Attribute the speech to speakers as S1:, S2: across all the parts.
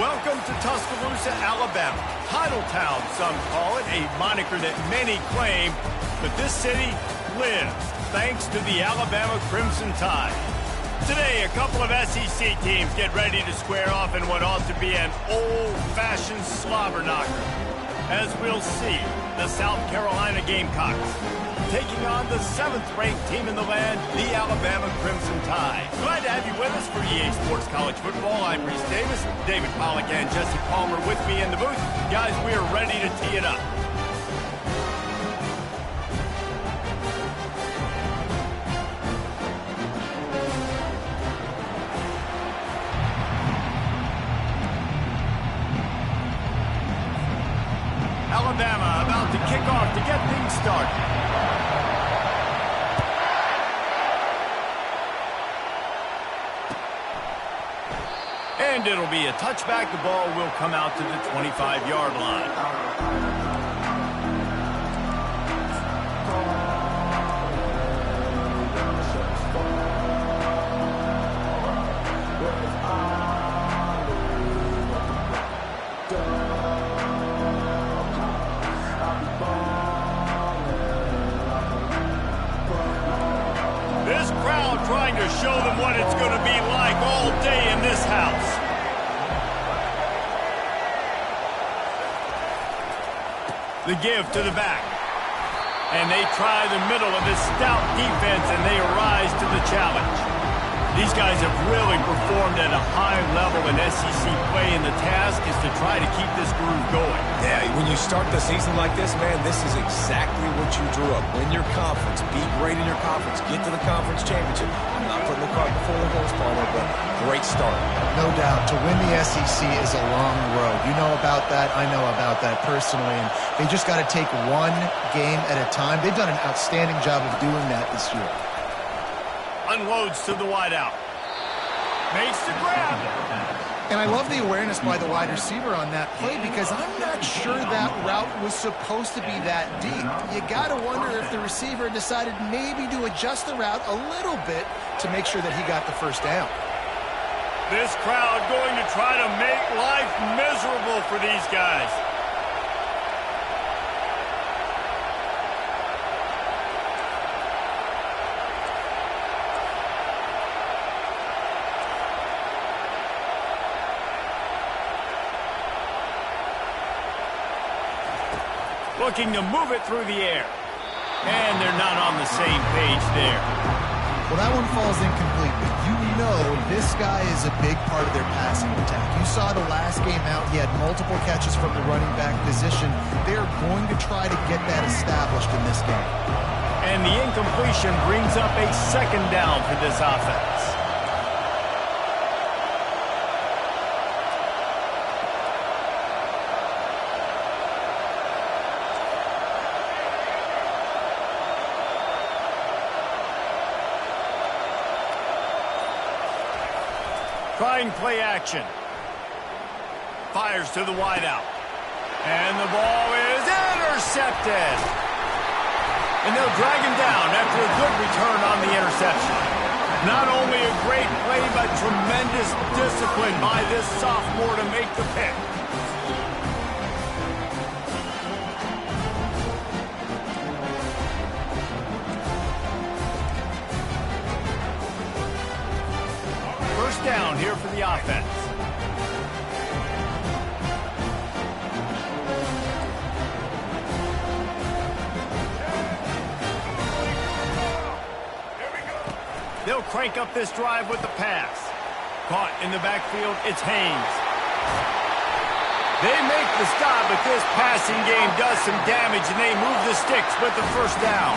S1: Welcome to Tuscaloosa, Alabama. Title Town, some call it, a moniker that many claim, but this city lives thanks to the Alabama Crimson Tide. Today, a couple of SEC teams get ready to square off in what ought to be an old-fashioned slobber knocker. As we'll see, the South Carolina Gamecocks taking on the 7th-ranked team in the land, the Alabama Crimson Tide. Glad to have you with us for EA Sports College Football. I'm Reese Davis, David Pollack and Jesse Palmer with me in the booth. Guys, we are ready to tee it up. Alabama about to kick off to get things started. And it'll be a touchback. The ball will come out to the 25-yard line. This crowd trying to show them what it's going to be like all day in this house. The give to the back. And they try the middle of this stout defense, and they rise to the challenge. These guys have really performed at a high level in SEC play, and the task is to try to keep this groove going.
S2: Yeah, when you start the season like this, man, this is exactly what you drew up. Win your conference, be great in your conference, get to the conference championship. I'm not putting the cart before the horse, Palmer, but great start.
S3: No doubt. To win the SEC is a long road. You know about that. I know about that personally. And they just got to take one game at a time. They've done an outstanding job of doing that this year.
S1: Unloads to the wideout. Makes the grab.
S3: And I love the awareness by the wide receiver on that play because I'm not sure that route was supposed to be that deep. You got to wonder if the receiver decided maybe to adjust the route a little bit to make sure that he got the first down.
S1: This crowd going to try to make life miserable for these guys. Looking to move it through the air. And they're not on the same page there.
S3: Well, that one falls incomplete, but you know this guy is a big part of their passing attack. You saw the last game out, he had multiple catches from the running back position. They're going to try to get that established in this game.
S1: And the incompletion brings up a second down for this offense. Trying play action. Fires to the wideout. And the ball is intercepted. And they'll drag him down after a good return on the interception. Not only a great play, but tremendous discipline by this sophomore to make the pick. Down here for the offense. They'll crank up this drive with the pass. Caught in the backfield, it's Haynes. They make the stop, but this passing game does some damage, and they move the sticks with the first down.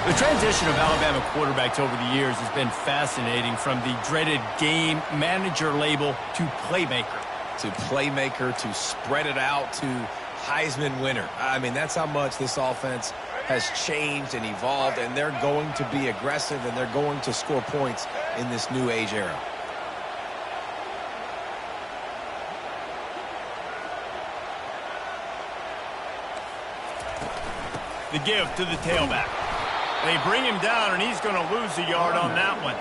S1: The transition of Alabama quarterbacks over the years has been fascinating, from the dreaded game manager label to playmaker.
S2: To playmaker, to spread it out, to Heisman winner. I mean, that's how much this offense has changed and evolved, and they're going to be aggressive, and they're going to score points in this new age era. The give to the tailback.
S1: They bring him down, and he's going to lose a yard on that one.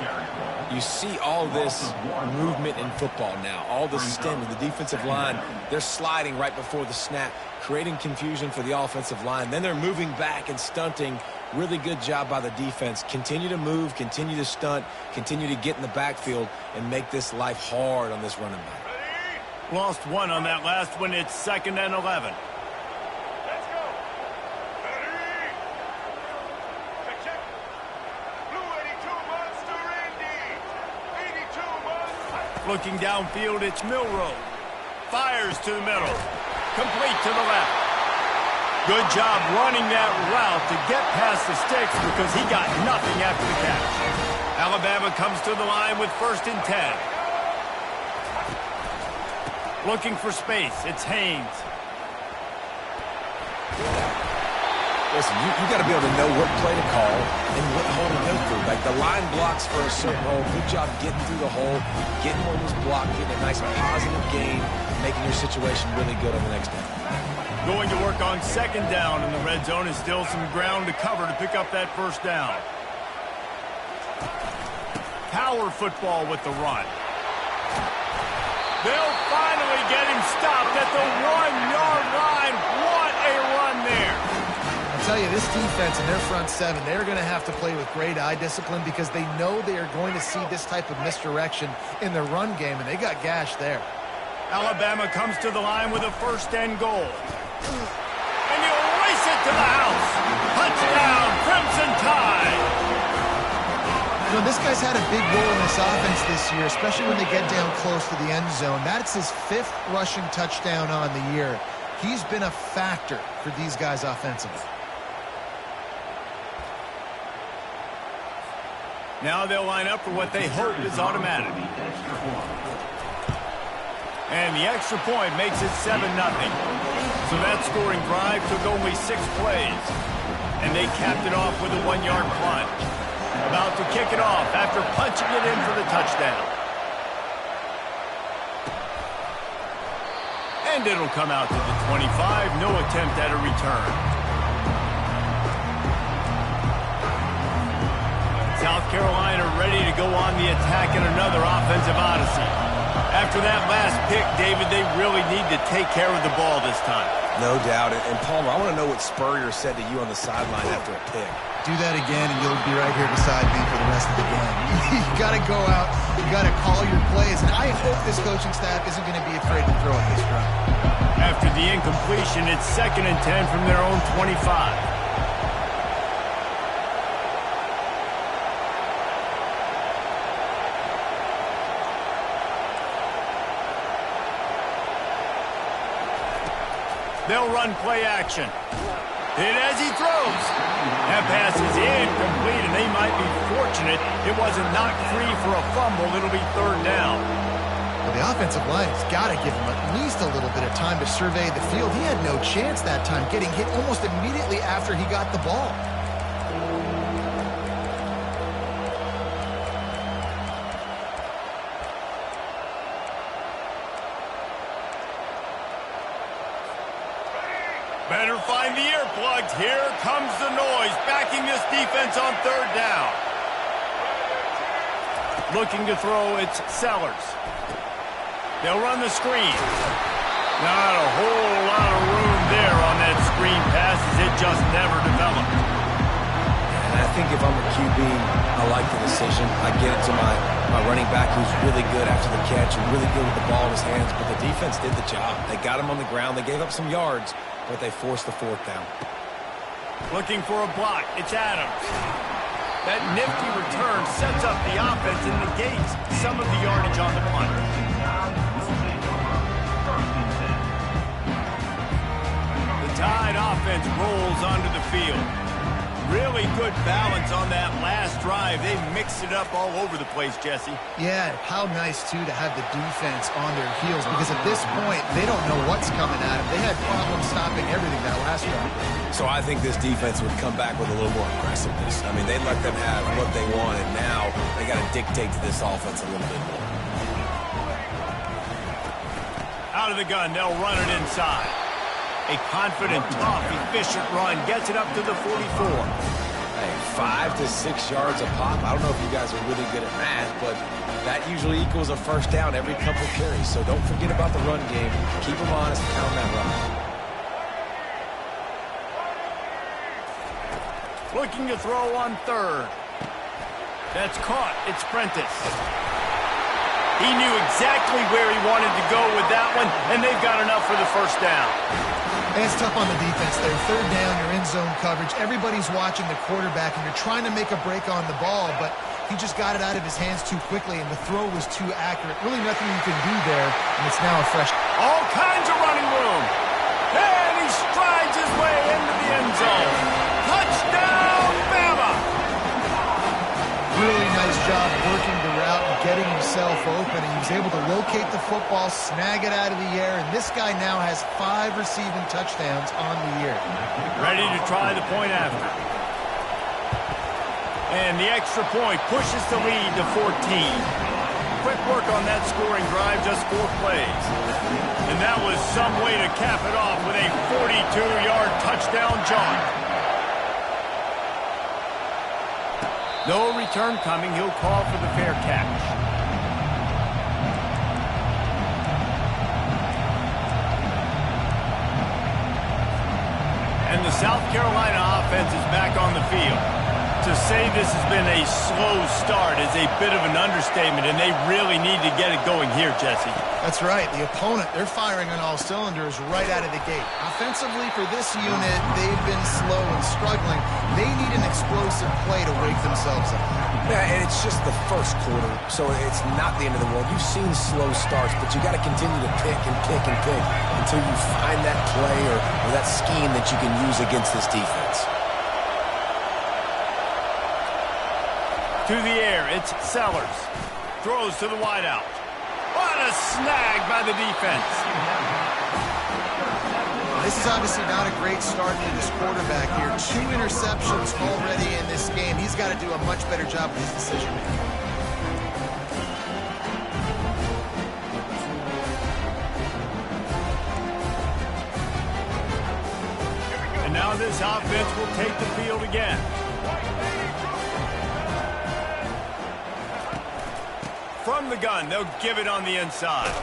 S2: You see all this movement in football now, all the stemming, the defensive line, they're sliding right before the snap, creating confusion for the offensive line. Then they're moving back and stunting. Really good job by the defense. Continue to move, continue to stunt, continue to get in the backfield, and make this life hard on this running back.
S1: Lost one on that last one. It's 2nd and 11. Looking downfield, it's Milrow. Fires to the middle. Complete to the left. Good job running that route to get past the sticks because he got nothing after the catch. Alabama comes to the line with 1st and 10. Looking for space. It's Haynes.
S2: Listen, you got to be able to know what play to call and what hole to go through. Like the line blocks for a certain hole. Good job getting through the hole, getting where it was blocked, getting a nice positive gain, making your situation really good on the next down.
S1: Going to work on 2nd down, and the red zone is still some ground to cover to pick up that 1st down. Power football with the run. They'll finally get him stopped at the 1-yard line. What a run there.
S3: I'll tell you, this defense and their front seven, they're going to have to play with great eye discipline because they know they are going to see this type of misdirection in the run game, and they got gashed there.
S1: Alabama comes to the line with a 1st and goal. And he'll race it to the house. Touchdown, Crimson Tide.
S3: You know, this guy's had a big role in this offense this year, especially when they get down close to the end zone. That's his 5th rushing touchdown on the year. He's been a factor for these guys offensively.
S1: Now they'll line up for what they hope is automatic. And the extra point makes it 7-0. So that scoring drive took only 6 plays. And they capped it off with a 1-yard punt. About to kick it off after punching it in for the touchdown. And it'll come out to the 25. No attempt at a return. South Carolina ready to go on the attack in another offensive odyssey. After that last pick, David, they really need to take care of the ball this time.
S2: No doubt. And Palmer, I want to know what Spurrier said to you on the sideline after a pick.
S3: Do that again, and you'll be right here beside me for the rest of the game. You got to go out. You got to call your plays. And I hope this coaching staff isn't going to be afraid to throw at this drive.
S1: After the incompletion, it's 2nd and 10 from their own 25. They'll run play action. And as he throws, that pass is incomplete, and they might be fortunate it wasn't knocked free for a fumble. It'll be 3rd down.
S3: Well, the offensive line has got to give him at least a little bit of time to survey the field. He had no chance that time, getting hit almost immediately after he got the ball.
S1: Better find the earplugs. Here comes the noise, backing this defense on 3rd down. Looking to throw, it's Sellers. They'll run the screen. Not a whole lot of room there on that screen pass as it just never developed.
S2: And I think if I'm a QB, I like the decision. I get it to my running back who's really good after the catch and really good with the ball in his hands, but the defense did the job. They got him on the ground. They gave up some yards, but they forced the 4th down.
S1: Looking for a block. It's Adams. That nifty return sets up the offense and negates some of the yardage on the punt. The Tide offense rolls onto the field. Really good balance on that last drive. They mixed it up all over the place, Jesse.
S3: Yeah, how nice, too, to have the defense on their heels because at this point, they don't know what's coming at them. They had problems stopping everything that last drive.
S2: So I think this defense would come back with a little more aggressiveness. I mean, they let them have what they wanted. Now they got to dictate to this offense a little bit more.
S1: Out of the gun, they'll run it inside. A confident, tough, efficient run gets it up to the 44.
S2: Hey, 5 to 6 yards a pop. I don't know if you guys are really good at math, but that usually equals a first down every couple carries. So don't forget about the run game. Keep them honest, pound that rock.
S1: Looking to throw on third. That's caught. It's Prentice. He knew exactly where he wanted to go with that one, and they've got enough for the first down.
S3: And it's tough on the defense there. Third down, you're in zone coverage. Everybody's watching the quarterback, and you're trying to make a break on the ball, but he just got it out of his hands too quickly, and the throw was too accurate. Really nothing you can do there, and it's now a fresh.
S1: All kinds of running room. And he strides his way into the end zone. Touchdown, Bama!
S3: Really nice job working the route and getting himself open, and he was able to locate the football, snag it out of the air, and this guy now has 5 receiving touchdowns on the year.
S1: Ready to try the point after. And the extra point pushes the lead to 14. Quick work on that scoring drive, just 4 plays. And that was some way to cap it off with a 42-yard touchdown jaunt. No return coming. He'll call for the fair catch. And the South Carolina offense is back on the field. To say this has been a slow start is a bit of an understatement, and they really need to get it going here, Jesse.
S3: That's right. The opponent, they're firing on all cylinders right out of the gate. Offensively, for this unit, they've been slow and struggling. They need an explosive play to wake themselves up.
S2: Yeah, and it's just the first quarter, so it's not the end of the world. You've seen slow starts, but you got to continue to pick and pick and pick until you find that play or that scheme that you can use against this defense.
S1: To the air, it's Sellers. Throws to the wideout. What a snag by the defense.
S3: This is obviously not a great start to this quarterback here. 2 interceptions already in this game. He's got to do a much better job with his decision-making.
S1: And now this offense will take the field again. From the gun, they'll give it on the inside.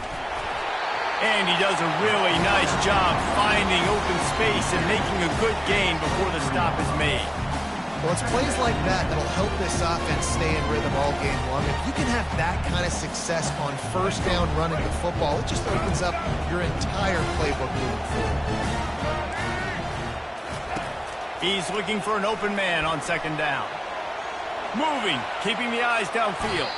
S1: And he does a really nice job finding open space and making a good gain before the stop is made.
S3: Well, it's plays like that that'll help this offense stay in rhythm all game long. If you can have that kind of success on first down running the football, it just opens up your entire playbook moving forward.
S1: He's looking for an open man on second down. Moving, keeping the eyes downfield.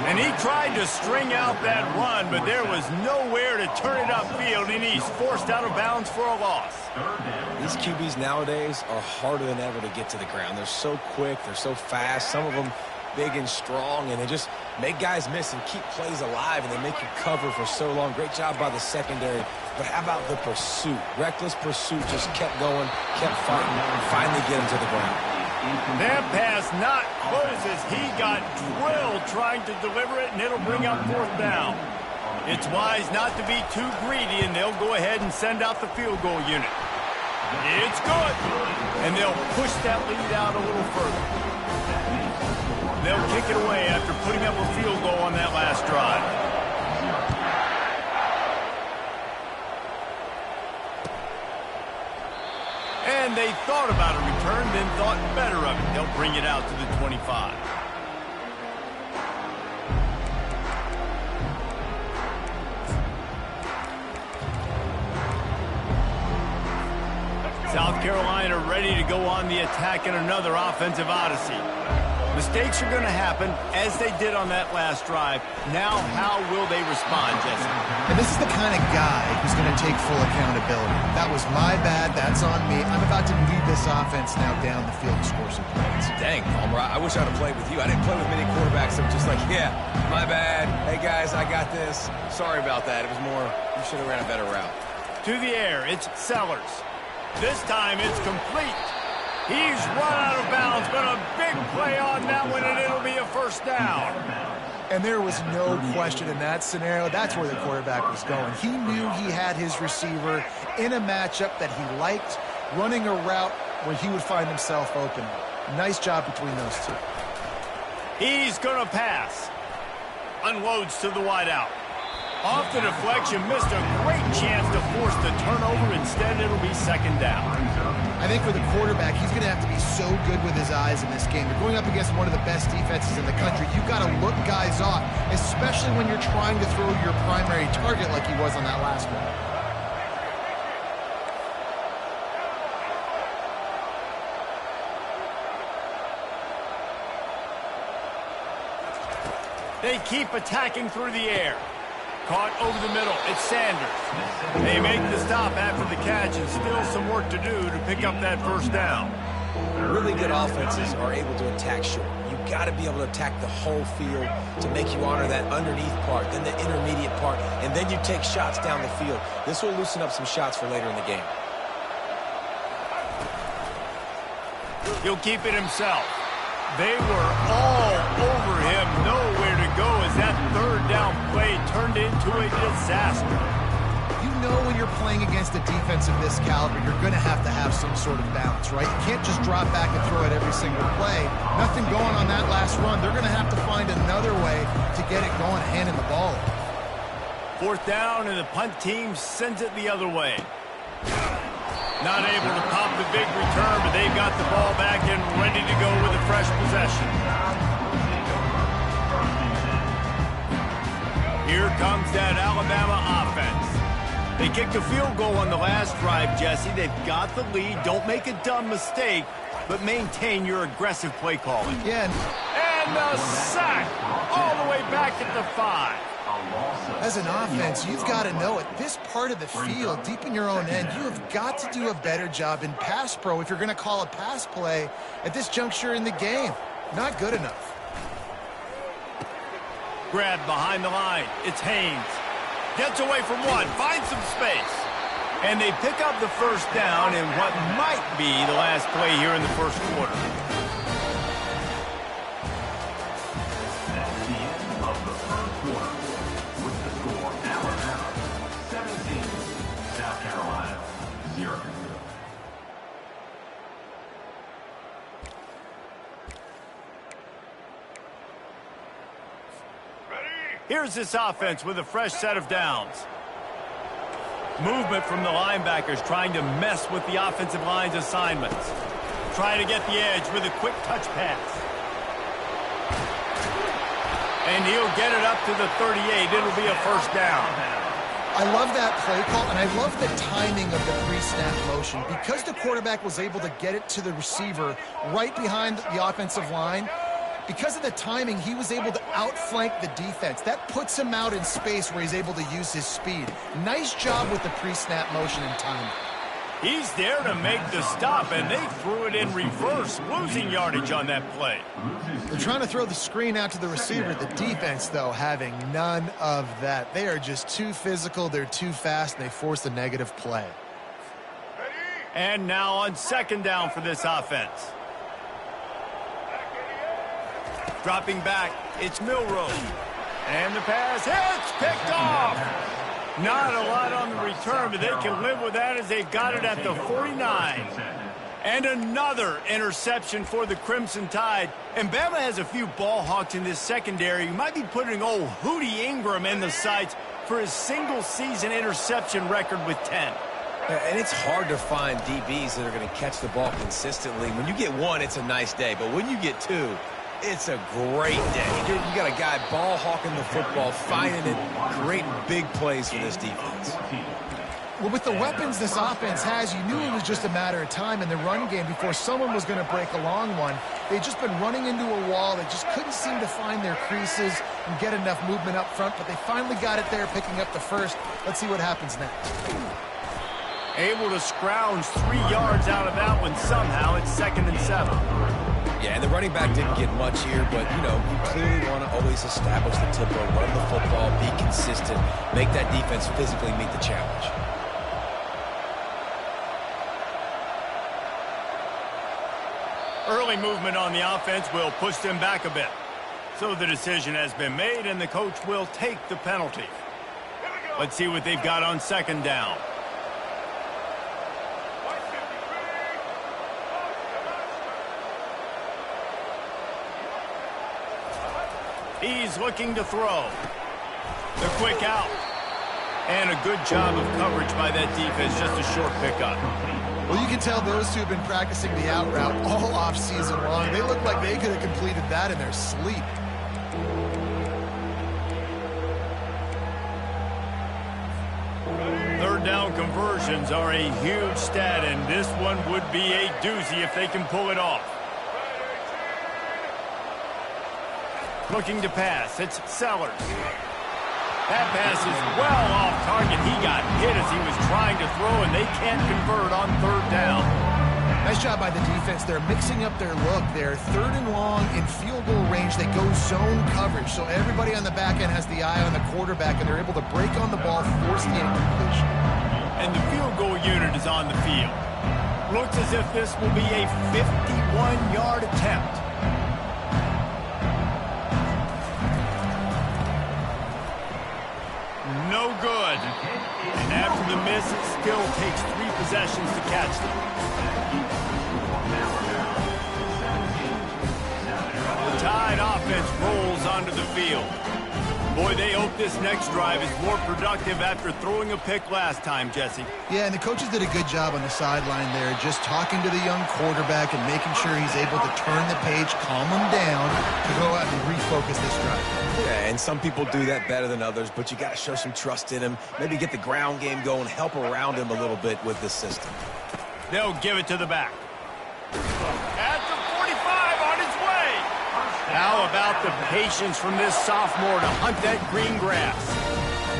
S1: And he tried to string out that run, but there was nowhere to turn it upfield, and he's forced out of bounds for a loss.
S2: These QBs nowadays are harder than ever to get to the ground. They're so quick, they're so fast, some of them big and strong, and they just make guys miss and keep plays alive, and they make you cover for so long. Great job by the secondary, but how about the pursuit? Reckless pursuit, just kept going, kept fighting, and finally get him to the ground.
S1: That pass not close as he got drilled trying to deliver it, and it'll bring up 4th down. It's wise not to be too greedy, and they'll go ahead and send out the field goal unit. It's good, and they'll push that lead out a little further. They'll kick it away after putting up a field goal on that last drive. And they thought about a return, then thought better of it. They'll bring it out to the 25. South Carolina ready to go on the attack in another offensive odyssey. Mistakes are going to happen, as they did on that last drive. Now, how will they respond, Jesse?
S3: And this is the kind of guy who's going to take full accountability. That was my bad. That's on me. I'm about to lead this offense now down the field and score some points.
S2: Dang, Palmer, I wish I'd have played with you. I didn't play with many quarterbacks that were just like, yeah, my bad. Hey, guys, I got this. Sorry about that. It was more, you should have ran a better route.
S1: To the air, it's Sellers. This time, it's complete. He's run out of bounds, but a big play on that one, and it'll be a first down.
S3: And there was no question in that scenario. That's where the quarterback was going. He knew he had his receiver in a matchup that he liked, running a route where he would find himself open. Nice job between those two.
S1: He's going to pass. Unloads to the wideout. Off the deflection, missed a great chance to force the turnover. Instead, it'll be second down.
S3: I think for the quarterback, he's going to have to be so good with his eyes in this game. You're going up against one of the best defenses in the country. You've got to look guys off, especially when you're trying to throw your primary target like he was on that last one.
S1: They keep attacking through the air. Caught over the middle. It's Sanders. They make the stop after the catch, and still some work to do to pick up that first down.
S2: Really good offenses are able to attack short. You've got to be able to attack the whole field to make you honor that underneath part, then the intermediate part, and then you take shots down the field. This will loosen up some shots for later in the game.
S1: He'll keep it himself. They were all over him, nowhere to go as that third down play turned into a disaster.
S3: You know when you're playing against a defense of this caliber, you're going to have some sort of balance, right? You can't just drop back and throw it every single play. Nothing going on that last run. They're going to have to find another way to get it going, handing the ball.
S1: Fourth down, and the punt team sends it the other way. Not able to pop the big return, but they've got the ball back and ready to go with a fresh possession. Here comes that Alabama offense. They kicked a field goal on the last drive, Jesse. They've got the lead. Don't make a dumb mistake, but maintain your aggressive play calling.
S3: Yeah.
S1: And the sack all the way back at the 5.
S3: As an offense, you've got to know it. This part of the field, deep in your own end, you have got to do a better job in pass pro if you're going to call a pass play at this juncture in the game. Not good enough.
S1: Grabbed behind the line. It's Haynes. Gets away from one. Finds some space. And they pick up the first down in what might be the last play here in the first quarter. Here's this offense with a fresh set of downs. Movement from the linebackers trying to mess with the offensive line's assignments. Try to get the edge with a quick touch pass. And he'll get it up to the 38. It'll be a first down.
S3: I love that play call, and I love the timing of the pre-snap motion. Because the quarterback was able to get it to the receiver right behind the offensive line, because of the timing, he was able to outflank the defense. That puts him out in space where he's able to use his speed. Nice job with the pre-snap motion and timing.
S1: He's there to make the stop, and they threw it in reverse, losing yardage on that play.
S3: They're trying to throw the screen out to the receiver. The defense, though, having none of that. They are just too physical, they're too fast, and they force a negative play.
S1: And now on second down for this offense. Dropping back, it's Milroe. And the pass hits, picked off. Not a lot on the return, but they can live with that as they've got it at the 49. And another interception for the Crimson Tide. And Bama has a few ball hawks in this secondary. You might be putting old Hootie Ingram in the sights for his single-season interception record with 10.
S2: And it's hard to find DBs that are going to catch the ball consistently. When you get one, it's a nice day. But when you get two, it's a great day. You got a guy ball hawking the football, finding it, creating big plays for this defense.
S3: Well, with the weapons this offense has, you knew it was just a matter of time in the run game before someone was going to break a long one. They'd just been running into a wall. They just couldn't seem to find their creases and get enough movement up front, but they finally got it there, picking up the first. Let's see what happens next.
S1: Able to scrounge 3 yards out of that one somehow. It's 2nd and 7.
S2: Yeah, and the running back didn't get much here, but, you know, you clearly want to always establish the tempo, run the football, be consistent, make that defense physically meet the challenge.
S1: Early movement on the offense will push them back a bit. So the decision has been made, and the coach will take the penalty. Let's see what they've got on second down. He's looking to throw. The quick out. And a good job of coverage by that defense, just a short pickup.
S3: Well, you can tell those two have been practicing the out route all off-season long. They look like they could have completed that in their sleep.
S1: Third down conversions are a huge stat, and this one would be a doozy if they can pull it off. Looking to pass, it's Sellers. That pass is well off target. He got hit as he was trying to throw, and they can't convert on third down.
S3: Nice job by the defense. They're mixing up their look. They're third and long in field goal range. They go zone coverage, so everybody on the back end has the eye on the quarterback, and they're able to break on the ball, force the incompletion.
S1: And the field goal unit is on the field. Looks as if this will be a 51-yard attempt. No good. And after the miss, it still takes 3 possessions to catch them. The Tide offense rolls onto the field. Boy, they hope this next drive is more productive after throwing a pick last time, Jesse.
S3: Yeah, and the coaches did a good job on the sideline there, just talking to the young quarterback and making sure he's able to turn the page, calm him down, to go out and refocus this drive.
S2: Yeah, and some people do that better than others, but you got to show some trust in him. Maybe get the ground game going, help around him a little bit with this system.
S1: They'll give it to the back. At the 45, on his way. How about the patience from this sophomore to hunt that green grass?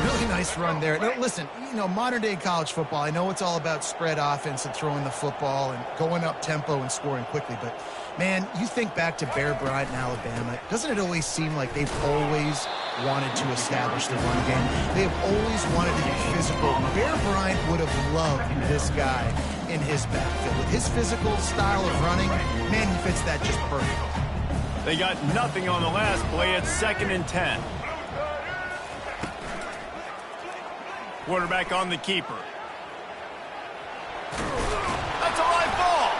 S3: Really nice run there. Now, listen, you know, modern-day college football, I know it's all about spread offense and throwing the football and going up tempo and scoring quickly, but, man, you think back to Bear Bryant in Alabama, doesn't it always seem like they've always wanted to establish the run game? They have always wanted to be physical. Bear Bryant would have loved this guy in his backfield. With his physical style of running, man, he fits that just perfect.
S1: They got nothing on the last play. It's 2nd and 10. Quarterback on the keeper. That's a live ball.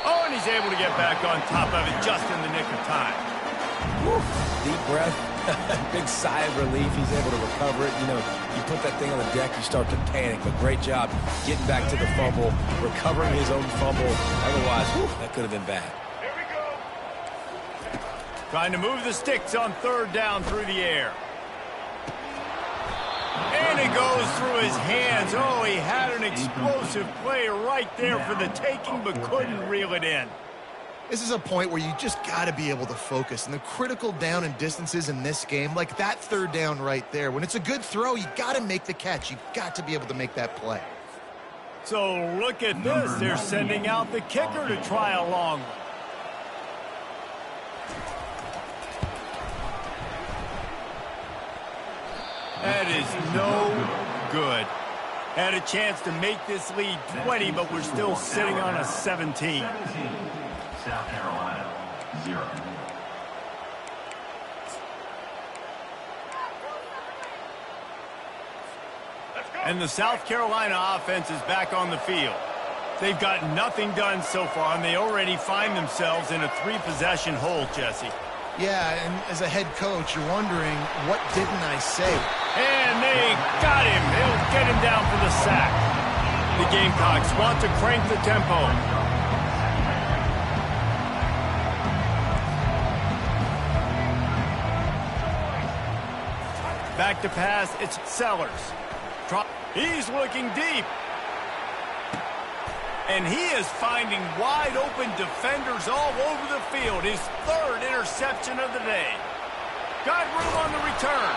S1: Oh, and he's able to get back on top of it just in the nick of time.
S2: Woo. Deep breath, big sigh of relief. He's able to recover it. You know, you put that thing on the deck, you start to panic, but great job getting back to the fumble, recovering his own fumble. Otherwise, that could have been bad.
S1: Trying to move the sticks on third down through the air. And it goes through his hands. Oh, he had an explosive play right there for the taking, but couldn't reel it in.
S3: This is a point where you just got to be able to focus. And the critical down and distances in this game, like that third down right there, when it's a good throw, you got to make the catch. You got to be able to make that play.
S1: So look at this. They're sending out the kicker to try a long one. That is no good. Had a chance to make this lead 20, but we're still sitting on a 17.
S4: South Carolina, 0.
S1: And the South Carolina offense is back on the field. They've got nothing done so far, and they already find themselves in a 3-possession hole, Jesse.
S3: Yeah, and as a head coach, you're wondering, what didn't I say?
S1: And they got him. They'll get him down for the sack. The Gamecocks want to crank the tempo. Back to pass, it's Sellers. He's looking deep. And he is finding wide-open defenders all over the field. His 3rd interception of the day. Got room on the return.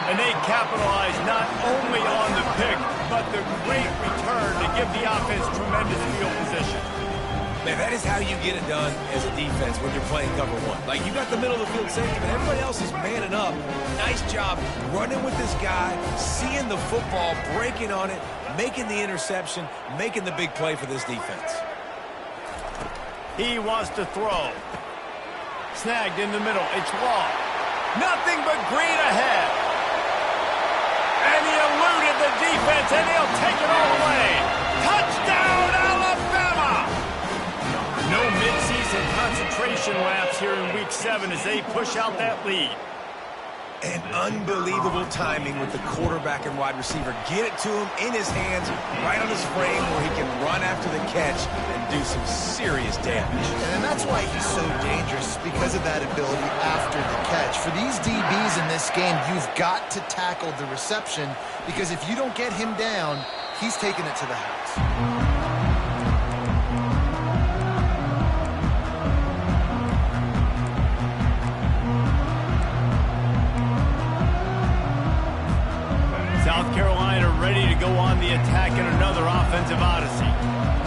S1: And they capitalize not only on the pick, but the great return to give the offense tremendous field position.
S2: Man, that is how you get it done as a defense when you're playing cover 1. Like, you got the middle of the field safety, but everybody else is manning up. Nice job running with this guy, seeing the football, breaking on it, making the interception, making the big play for this defense.
S1: He wants to throw. Snagged in the middle. It's long. Nothing but green ahead. And he eluded the defense, and he'll take it all the way. Touchdown, Alabama! No midseason concentration reception laps here in Week 7 as they push out that lead.
S2: And unbelievable timing with the quarterback and wide receiver. Get it to him in his hands, right on his frame where he can run after the catch and do some serious damage.
S3: And that's why he's so dangerous, because of that ability after the catch. For these DBs in this game, you've got to tackle the reception, because if you don't get him down, he's taking it to the house.
S1: South Carolina ready to go on the attack in another offensive odyssey.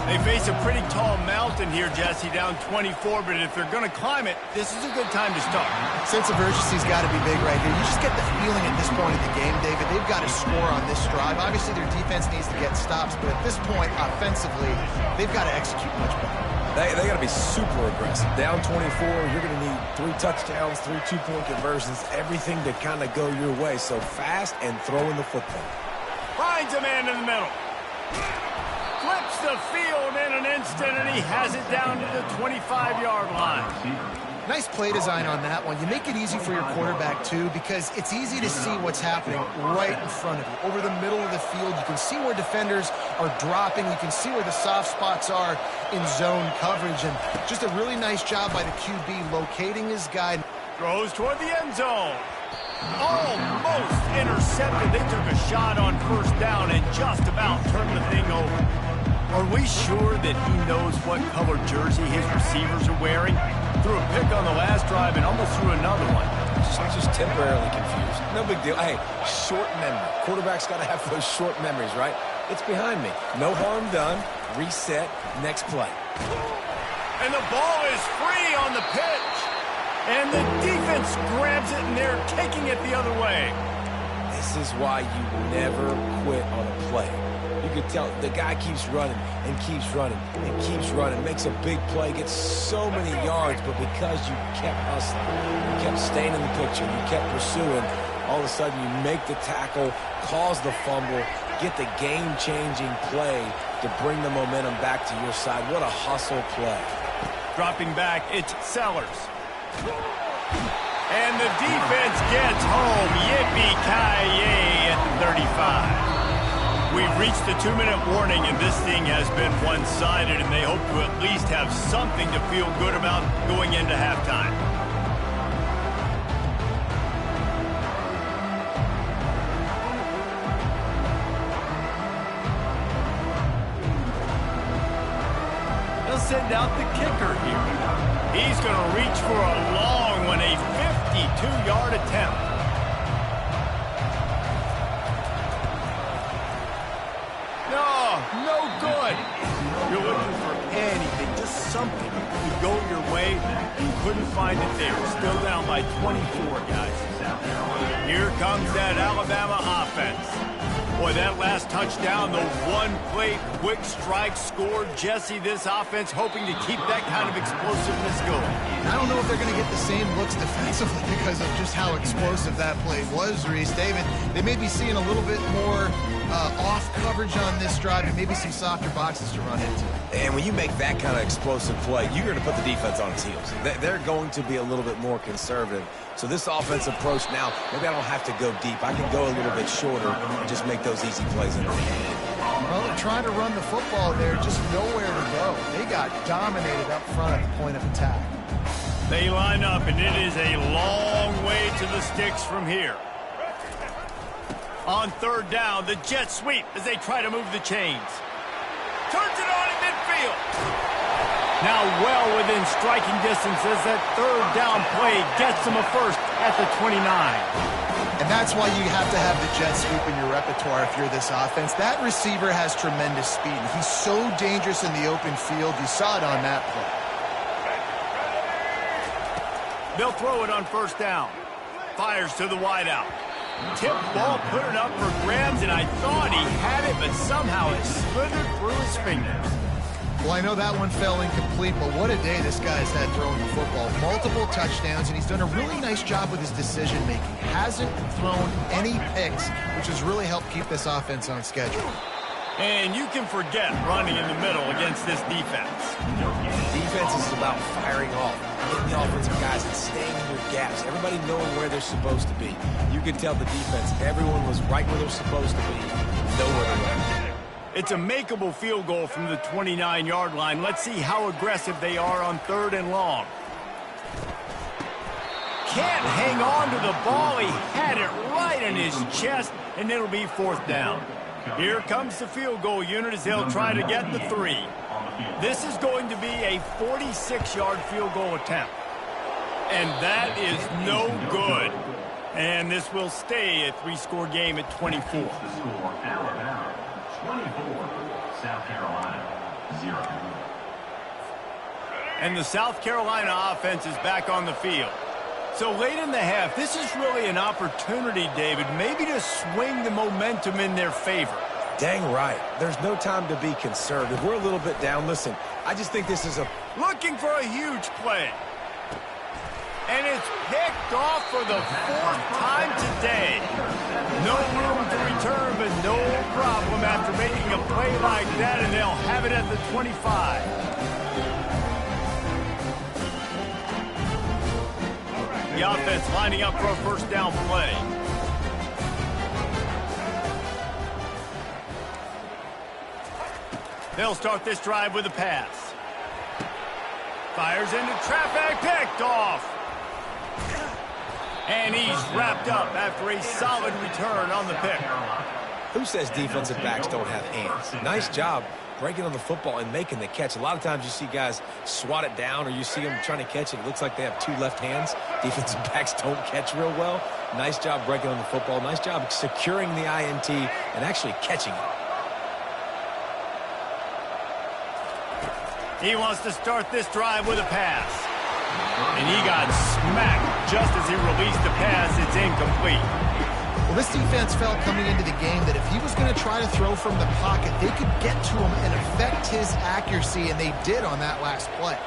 S1: They face a pretty tall mountain here, Jesse, down 24, but if they're going to climb it, this is a good time to start.
S3: Sense of urgency's got to be big right here. You just get the feeling at this point in the game, David, they've got to score on this drive. Obviously, their defense needs to get stops, but at this point, offensively, they've got to execute much better.
S2: They got to be super aggressive. Down 24, you're going to need 3 touchdowns, 3 two-point conversions, everything to kind of go your way. So fast and throwing the football.
S1: Finds a man in the middle. Flips the field in an instant, and he has it down to the 25-yard line.
S3: Nice play design on that one. You make it easy for your quarterback, too, because it's easy to see what's happening right in front of you. Over the middle of the field, you can see where defenders are dropping. You can see where the soft spots are in zone coverage. And just a really nice job by the QB locating his guy.
S1: Throws toward the end zone. Almost intercepted. They took a shot on first down and just about turned the thing over. Are we sure that he knows what color jersey his receivers are wearing? Threw a pick on the last drive and almost threw another one.
S2: Just temporarily confused. No big deal. Hey, short memory. Quarterback's got to have those short memories, right? It's behind me. No harm done. Reset. Next play.
S1: And the ball is free on the pitch. And the defense grabs it, and they're taking it the other way.
S2: This is why you never quit on a play. You could tell the guy keeps running and keeps running and keeps running, makes a big play, gets so many yards, but because you kept hustling, you kept staying in the picture, you kept pursuing, all of a sudden you make the tackle, cause the fumble, get the game-changing play to bring the momentum back to your side. What a hustle play.
S1: Dropping back, it's Sellers. And the defense gets home. Yippee-ki-yay at the 35. We've reached the 2-minute warning, and this thing has been one-sided, and they hope to at least have something to feel good about going into halftime. They'll send out the kicker here. He's going to reach for a long one, a 52-yard attempt. No good. You're looking for anything, just something to go your way. You couldn't find it there. Still down by 24, guys. Here comes that Alabama offense. Boy, that last touchdown, the one-play quick strike score. Jesse, this offense hoping to keep that kind of explosiveness going.
S3: I don't know if they're going to get the same looks defensively because of just how explosive that play was, Reese. David, they may be seeing a little bit more off coverage on this drive and maybe some softer boxes to run into.
S2: And when you make that kind of explosive play, you're going to put the defense on its heels. They're going to be a little bit more conservative. So this offensive approach now, maybe I don't have to go deep. I can go a little bit shorter and just make those easy plays in the end.
S3: Well, they're trying to run the football there, just nowhere to go. They got dominated up front at the point of attack.
S1: They line up, and it is a long way to the sticks from here. On third down, the jet sweep as they try to move the chains. Turns it on in midfield. Now well within striking distance as that third down play gets them a first at the 29.
S3: And that's why you have to have the jet sweep in your repertoire if you're this offense. That receiver has tremendous speed. He's so dangerous in the open field. You saw it on that play.
S1: They'll throw it on first down. Fires to the wideout. Tip ball, put it up for grabs, and I thought he had it, but somehow it slithered through his fingers.
S3: Well, I know that one fell incomplete, but what a day this guy's had throwing the football. Multiple touchdowns, and he's done a really nice job with his decision-making. Hasn't thrown any picks, which has really helped keep this offense on schedule.
S1: And you can forget running in the middle against this defense.
S2: Defense is about firing off, getting the offensive guys and staying in your gaps. Everybody knowing where they're supposed to be. You could tell the defense, everyone was right where they're supposed to be. Nowhere to run.
S1: It's a makeable field goal from the 29-yard line. Let's see how aggressive they are on 3rd and long. Can't hang on to the ball. He had it right in his chest, and it'll be 4th down. Here comes the field goal unit as they'll try to get the 3. This is going to be a 46-yard field goal attempt. And that is no good. And this will stay a 3-score game at 24.
S4: The score, Alabama 24, South Carolina 0.
S1: And the South Carolina offense is back on the field. So late in the half, this is really an opportunity, David, maybe to swing the momentum in their favor.
S2: Dang right. There's no time to be concerned. If we're a little bit down, listen, I just think this is a...
S1: Looking for a huge play. And it's picked off for the 4th time today. No room to return, but no problem after making a play like that, and they'll have it at the 25. The offense lining up for a 1st down play. They'll start this drive with a pass. Fires into traffic, picked off. And he's wrapped up after a solid return on the pick.
S2: Who says defensive backs don't have hands? Nice job breaking on the football and making the catch. A lot of times you see guys swat it down or you see them trying to catch it. It looks like they have 2 left hands. Defensive backs don't catch real well. Nice job breaking on the football. Nice job securing the INT and actually catching it.
S1: He wants to start this drive with a pass. And he got smacked just as he released the pass. It's incomplete.
S3: Well, this defense felt coming into the game that if he was going to try to throw from the pocket, they could get to him and affect his accuracy, and they did on that last play.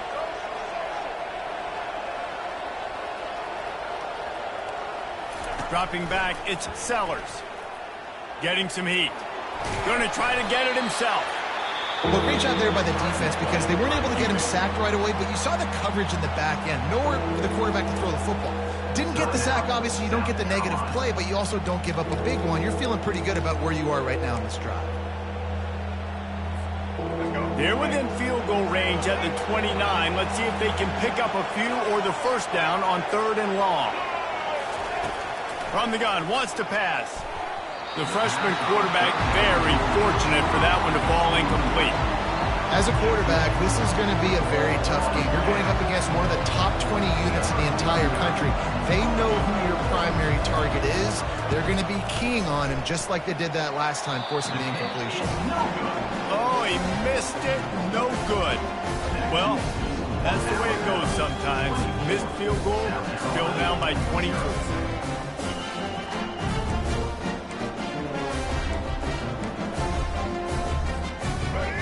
S1: Dropping back, it's Sellers. Getting some heat. Going to try to get it himself.
S3: Well, great job there by the defense because they weren't able to get him sacked right away, but you saw the coverage in the back end. Nowhere for the quarterback to throw the football. Didn't get the sack, obviously. You don't get the negative play, but you also don't give up a big one. You're feeling pretty good about where you are right now in this drive.
S1: They're within field goal range at the 29. Let's see if they can pick up a few or the 1st down on 3rd and long. From the gun, wants to pass. The freshman quarterback very fortunate for that one to fall incomplete.
S3: As a quarterback, this is going to be a very tough game. You're going up against one of the top 20 units in the entire country. They know who your primary target is. They're going to be keying on him just like they did that last time, forcing the incompletion.
S1: Oh, he missed it. No good. Well, that's the way it goes sometimes. Missed field goal, still down by 22.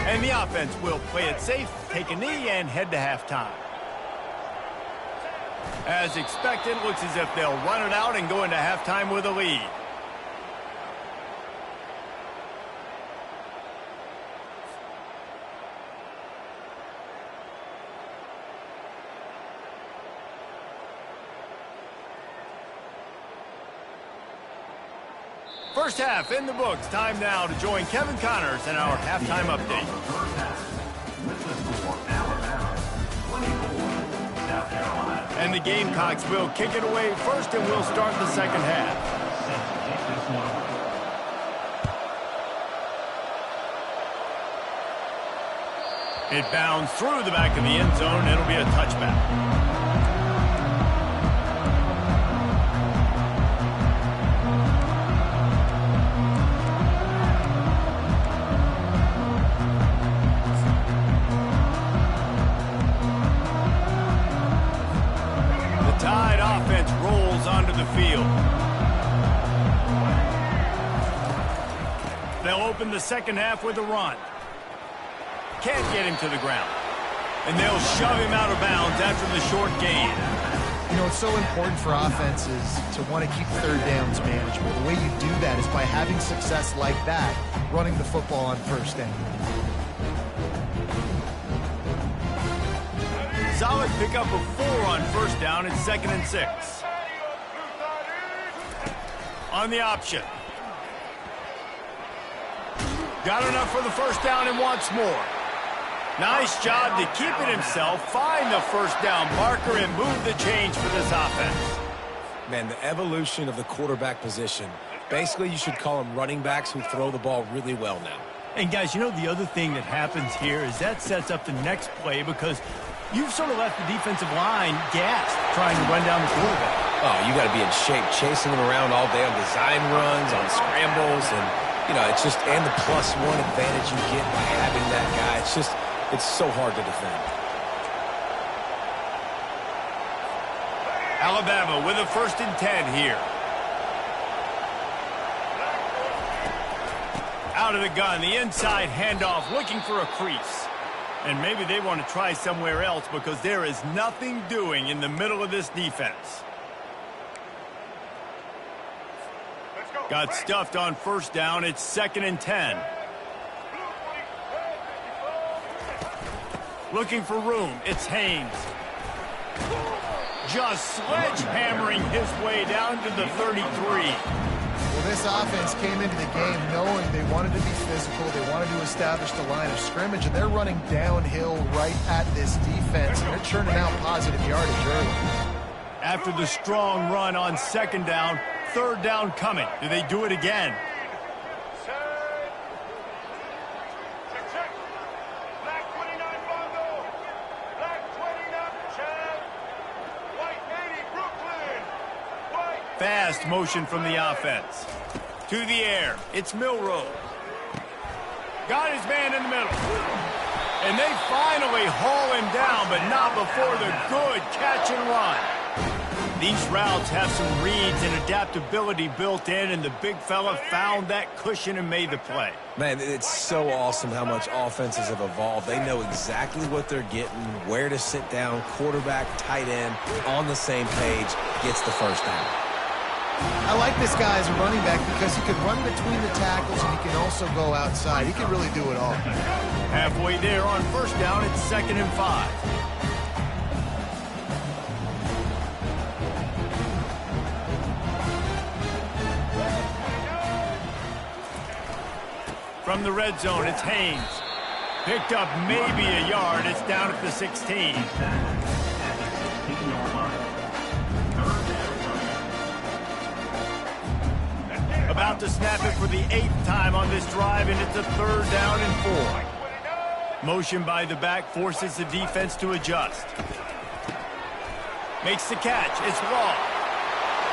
S1: And the offense will play it safe, take a knee, and head to halftime. As expected, looks as if they'll run it out and go into halftime with a lead. First half in the books. Time now to join Kevin Connors in our halftime update. And the Gamecocks will kick it away first, and we'll start the second half. It bounds through the back of the end zone. It'll be a touchback. Onto the field. They'll open the second half with a run. Can't get him to the ground. And they'll shove him out of bounds after the short gain.
S3: You know, it's so important for offenses to want to keep 3rd downs manageable. The way you do that is by having success like that, running the football on 1st down.
S1: solid pickup of 4 on first down and 2nd and 6. On the option. Got enough for the first down and wants more. Nice job to keep it himself, find the first down marker, and move the chains for this offense.
S2: Man, the evolution of the quarterback position. Basically, you should call them running backs who throw the ball really well now.
S1: And guys, you know the other thing that happens here is that sets up the next play because you've sort of left the defensive line gassed trying to run down the quarterback.
S2: Oh, you got to be in shape, chasing him around all day on design runs, on scrambles, and, you know, it's just, and the +1 advantage you get by having that guy. It's so hard to defend.
S1: Alabama with a 1st and 10 here. Out of the gun, the inside handoff, looking for a crease. And maybe they want to try somewhere else because there is nothing doing in the middle of this defense. Got stuffed on first down. It's 2nd and 10. Looking for room. It's Haynes. Just sledgehammering his way down to the 33.
S3: Well, this offense came into the game knowing they wanted to be physical, they wanted to establish the line of scrimmage, and they're running downhill right at this defense, and they're churning out positive yardage early.
S1: After the strong run on 2nd down, 3rd down coming. Do they do it again? Fast motion from the offense. To the air. It's Milroe. Got his man in the middle. And they finally haul him down, but not before the good catch and run. These routes have some reads and adaptability built in, and the big fella found that cushion and made the play.
S2: Man, it's so awesome how much offenses have evolved. They know exactly what they're getting, where to sit down, quarterback, tight end, on the same page, gets the first down.
S3: I like this guy as a running back because he can run between the tackles and he can also go outside. He can really do it all.
S1: Halfway there on first down, it's 2nd and 5. From the red zone, it's Haynes. Picked up maybe a yard. It's down at the 16. About to snap it for the 8th time on this drive, and it's a 3rd down and 4. Motion by the back forces the defense to adjust. Makes the catch. It's Raw.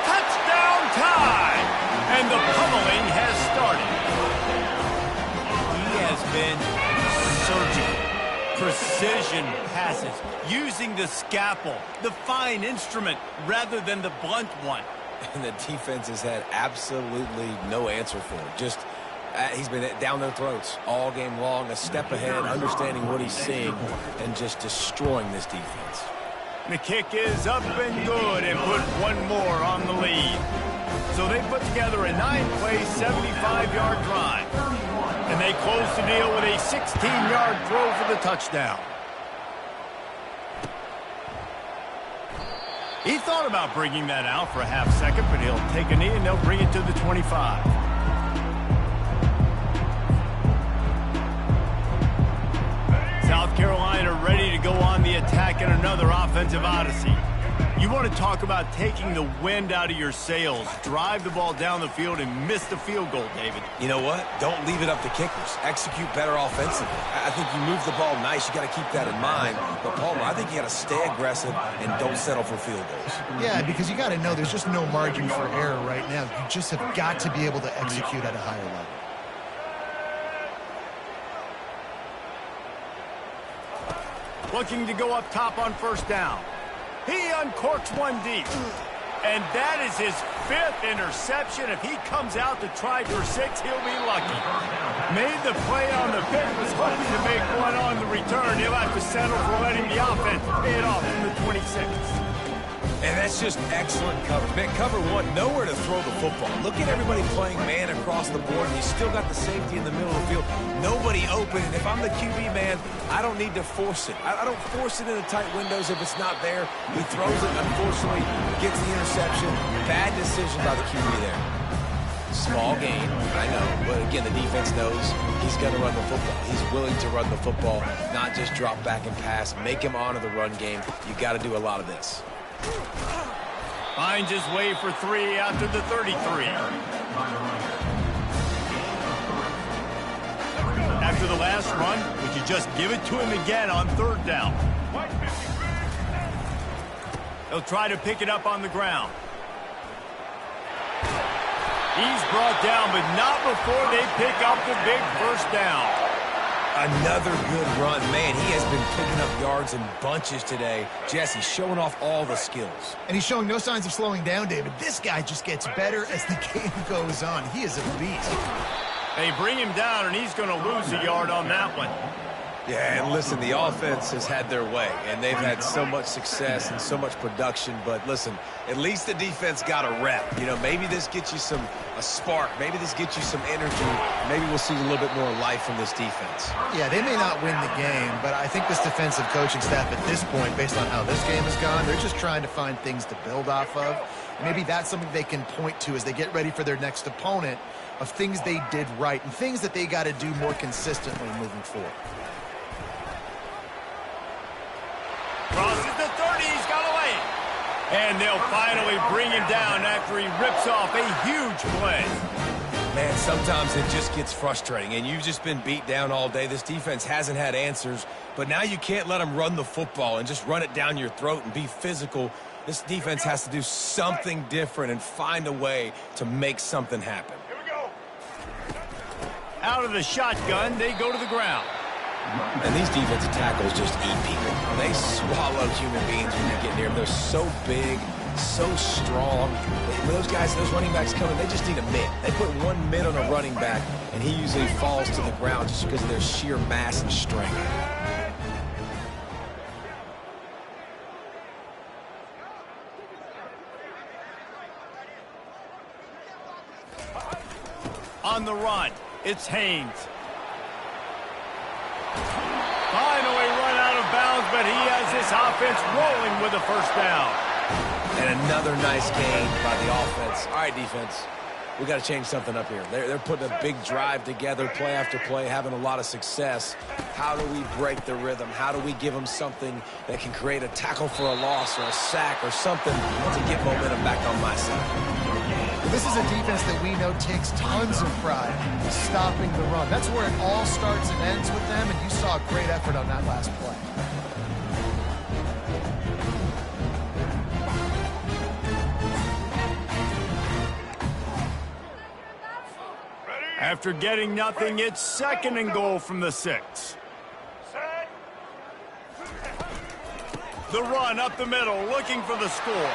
S1: Touchdown time! And the pummeling has started. He has been surgical. Precision passes. Using the scalpel, the fine instrument, rather than the blunt one.
S2: And the defense has had absolutely no answer for him. Just, he's been down their throats all game long, a step ahead, understanding what he's seeing, and just destroying this defense.
S1: The kick is up and good, and put one more on the lead. So they put together a 9-play, 75-yard drive. And they close the deal with a 16-yard throw for the touchdown. He thought about bringing that out for a half second, but he'll take a knee and they'll bring it to the 25. South Carolina ready to go on the attack in another offensive odyssey. You want to talk about taking the wind out of your sails. Drive the ball down the field and miss the field goal, David.
S2: You know what? Don't leave it up to kickers. Execute better offensively. I think you move the ball nice. You got to keep that in mind. But, Palmer, I think you got to stay aggressive and don't settle for field goals.
S3: Yeah, because you got to know there's just no margin for error right now. You just have got to be able to execute at a higher level.
S1: Looking to go up top on first down. He uncorks one deep. And that is his 5th interception. If he comes out to try for 6, he'll be lucky. Made the play on the pick, was hoping to make one on the return. He'll have to settle for letting the offense pay it off from the 26.
S2: And That's just excellent coverage. Man, cover one, nowhere to throw the football. Look at everybody playing man across the board, and you still got the safety in the middle of the field. Nobody open, and if I'm the QB, man, I don't need to force it. I don't force it into tight windows if it's not there. He throws it, unfortunately, gets the interception. Bad decision by the QB there. Small gain, I know, but again, the defense knows he's going to run the football. He's willing to run the football, not just drop back and pass, make him honor the run game. You got to do a lot of this.
S1: Finds his way for 3 after the 33. After the last run, would you just give it to him again on 3rd down? He'll try to pick it up on the ground. He's brought down, but not before they pick up the big 1st down.
S2: Another good run. Man, he has been picking up yards in bunches today. Jesse showing off all the skills.
S3: And he's showing no signs of slowing down, David. This guy just gets better as the game goes on. He is a beast.
S1: They bring him down, and he's going to lose a yard on that one.
S2: Yeah, and listen, the offense has had their way, and they've had so much success and so much production. But listen, at least the defense got a rep. You know, maybe this gets you a spark. Maybe this gets you some energy. Maybe we'll see a little bit more life from this defense.
S3: Yeah, they may not win the game, but I think this defensive coaching staff at this point, based on how this game has gone, they're just trying to find things to build off of. Maybe that's something they can point to as they get ready for their next opponent, of things they did right and things that they got to do more consistently moving forward.
S1: Crosses the 30, he's got away. And they'll finally bring him down after he rips off a huge play.
S2: Man, sometimes it just gets frustrating, and you've just been beat down all day. This defense hasn't had answers, but now you can't let them run the football and just run it down your throat and be physical. This defense has to do something different and find a way to make something happen.
S1: Here we go. Out of the shotgun, they go to the ground.
S2: And these defensive tackles just eat people. They swallow human beings when they get near them. They're so big, so strong. When those guys, those running backs come in, they just need a mid. They put one mid on a running back, and he usually falls to the ground just because of their sheer mass and strength.
S1: On the run, it's Haynes. Finally run out of bounds, but he has this offense rolling with a 1st down.
S2: And another nice gain by the offense. All right, defense, we got to change something up here. They're putting a big drive together, play after play, having a lot of success. How do we break the rhythm? How do we give them something that can create a tackle for a loss or a sack or something to get momentum back on my side?
S3: This is a defense that we know takes tons of pride in stopping the run. That's where it all starts and ends with them, and you saw a great effort on that last play.
S1: After getting nothing, it's 2nd and goal from the 6. The run up the middle, looking for the score.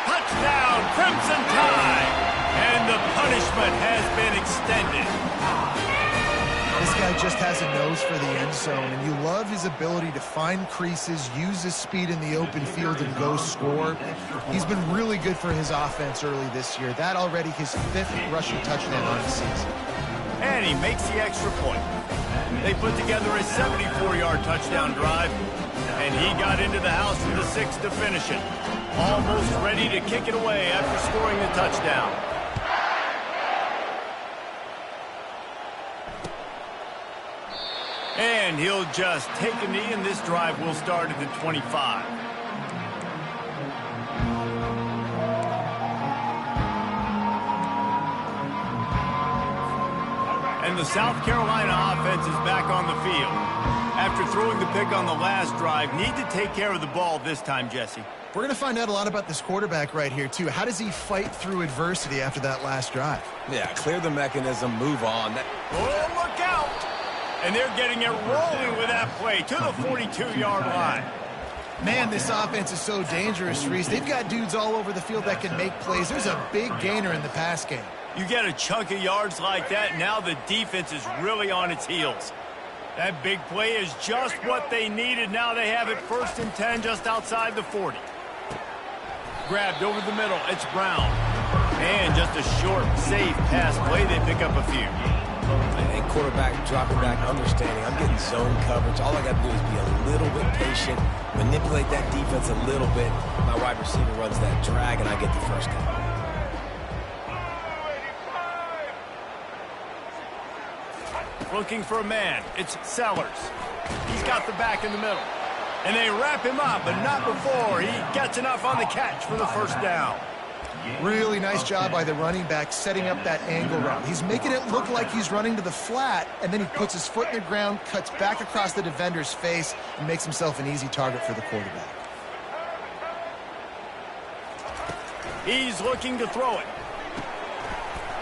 S1: Touchdown, Crimson Tide! And the punishment has been extended.
S3: This guy just has a nose for the end zone, and you love his ability to find creases, use his speed in the open field, and go score. He's been really good for his offense early this year. That already his 5th rushing touchdown on the season.
S1: And he makes the extra point. They put together a 74-yard touchdown drive, and he got into the house for the 6th to finish it. Almost ready to kick it away after scoring the touchdown. And he'll just take a knee, and this drive will start at the 25. And the South Carolina offense is back on the field. After throwing the pick on the last drive, need to take care of the ball this time, Jesse.
S3: We're going to find out a lot about this quarterback right here, too. How does he fight through adversity after that last drive?
S2: Yeah, clear the mechanism, move on.
S1: Oh, look out! And they're getting it rolling with that play to the 42-yard line.
S3: Man, this offense is so dangerous, Reese. They've got dudes all over the field that can make plays. There's a big gainer in the pass game.
S1: You get a chunk of yards like that, now the defense is really on its heels. That big play is just what they needed. Now they have it 1st and 10 just outside the 40. grabbed over the middle. It's Brown. And just a short, safe pass play. They pick up a few.
S2: And quarterback dropping back, understanding. I'm getting zone coverage. All I got to do is be a little bit patient, manipulate that defense a little bit. My wide receiver runs that drag, and I get the first down.
S1: Looking for a man. It's Sellers. He's got the back in the middle. And they wrap him up, but not before he gets enough on the catch for the first down.
S3: Really nice job by the running back setting up that angle route. He's making it look like he's running to the flat, and then he puts his foot in the ground, cuts back across the defender's face, and makes himself an easy target for the quarterback.
S1: He's looking to throw it.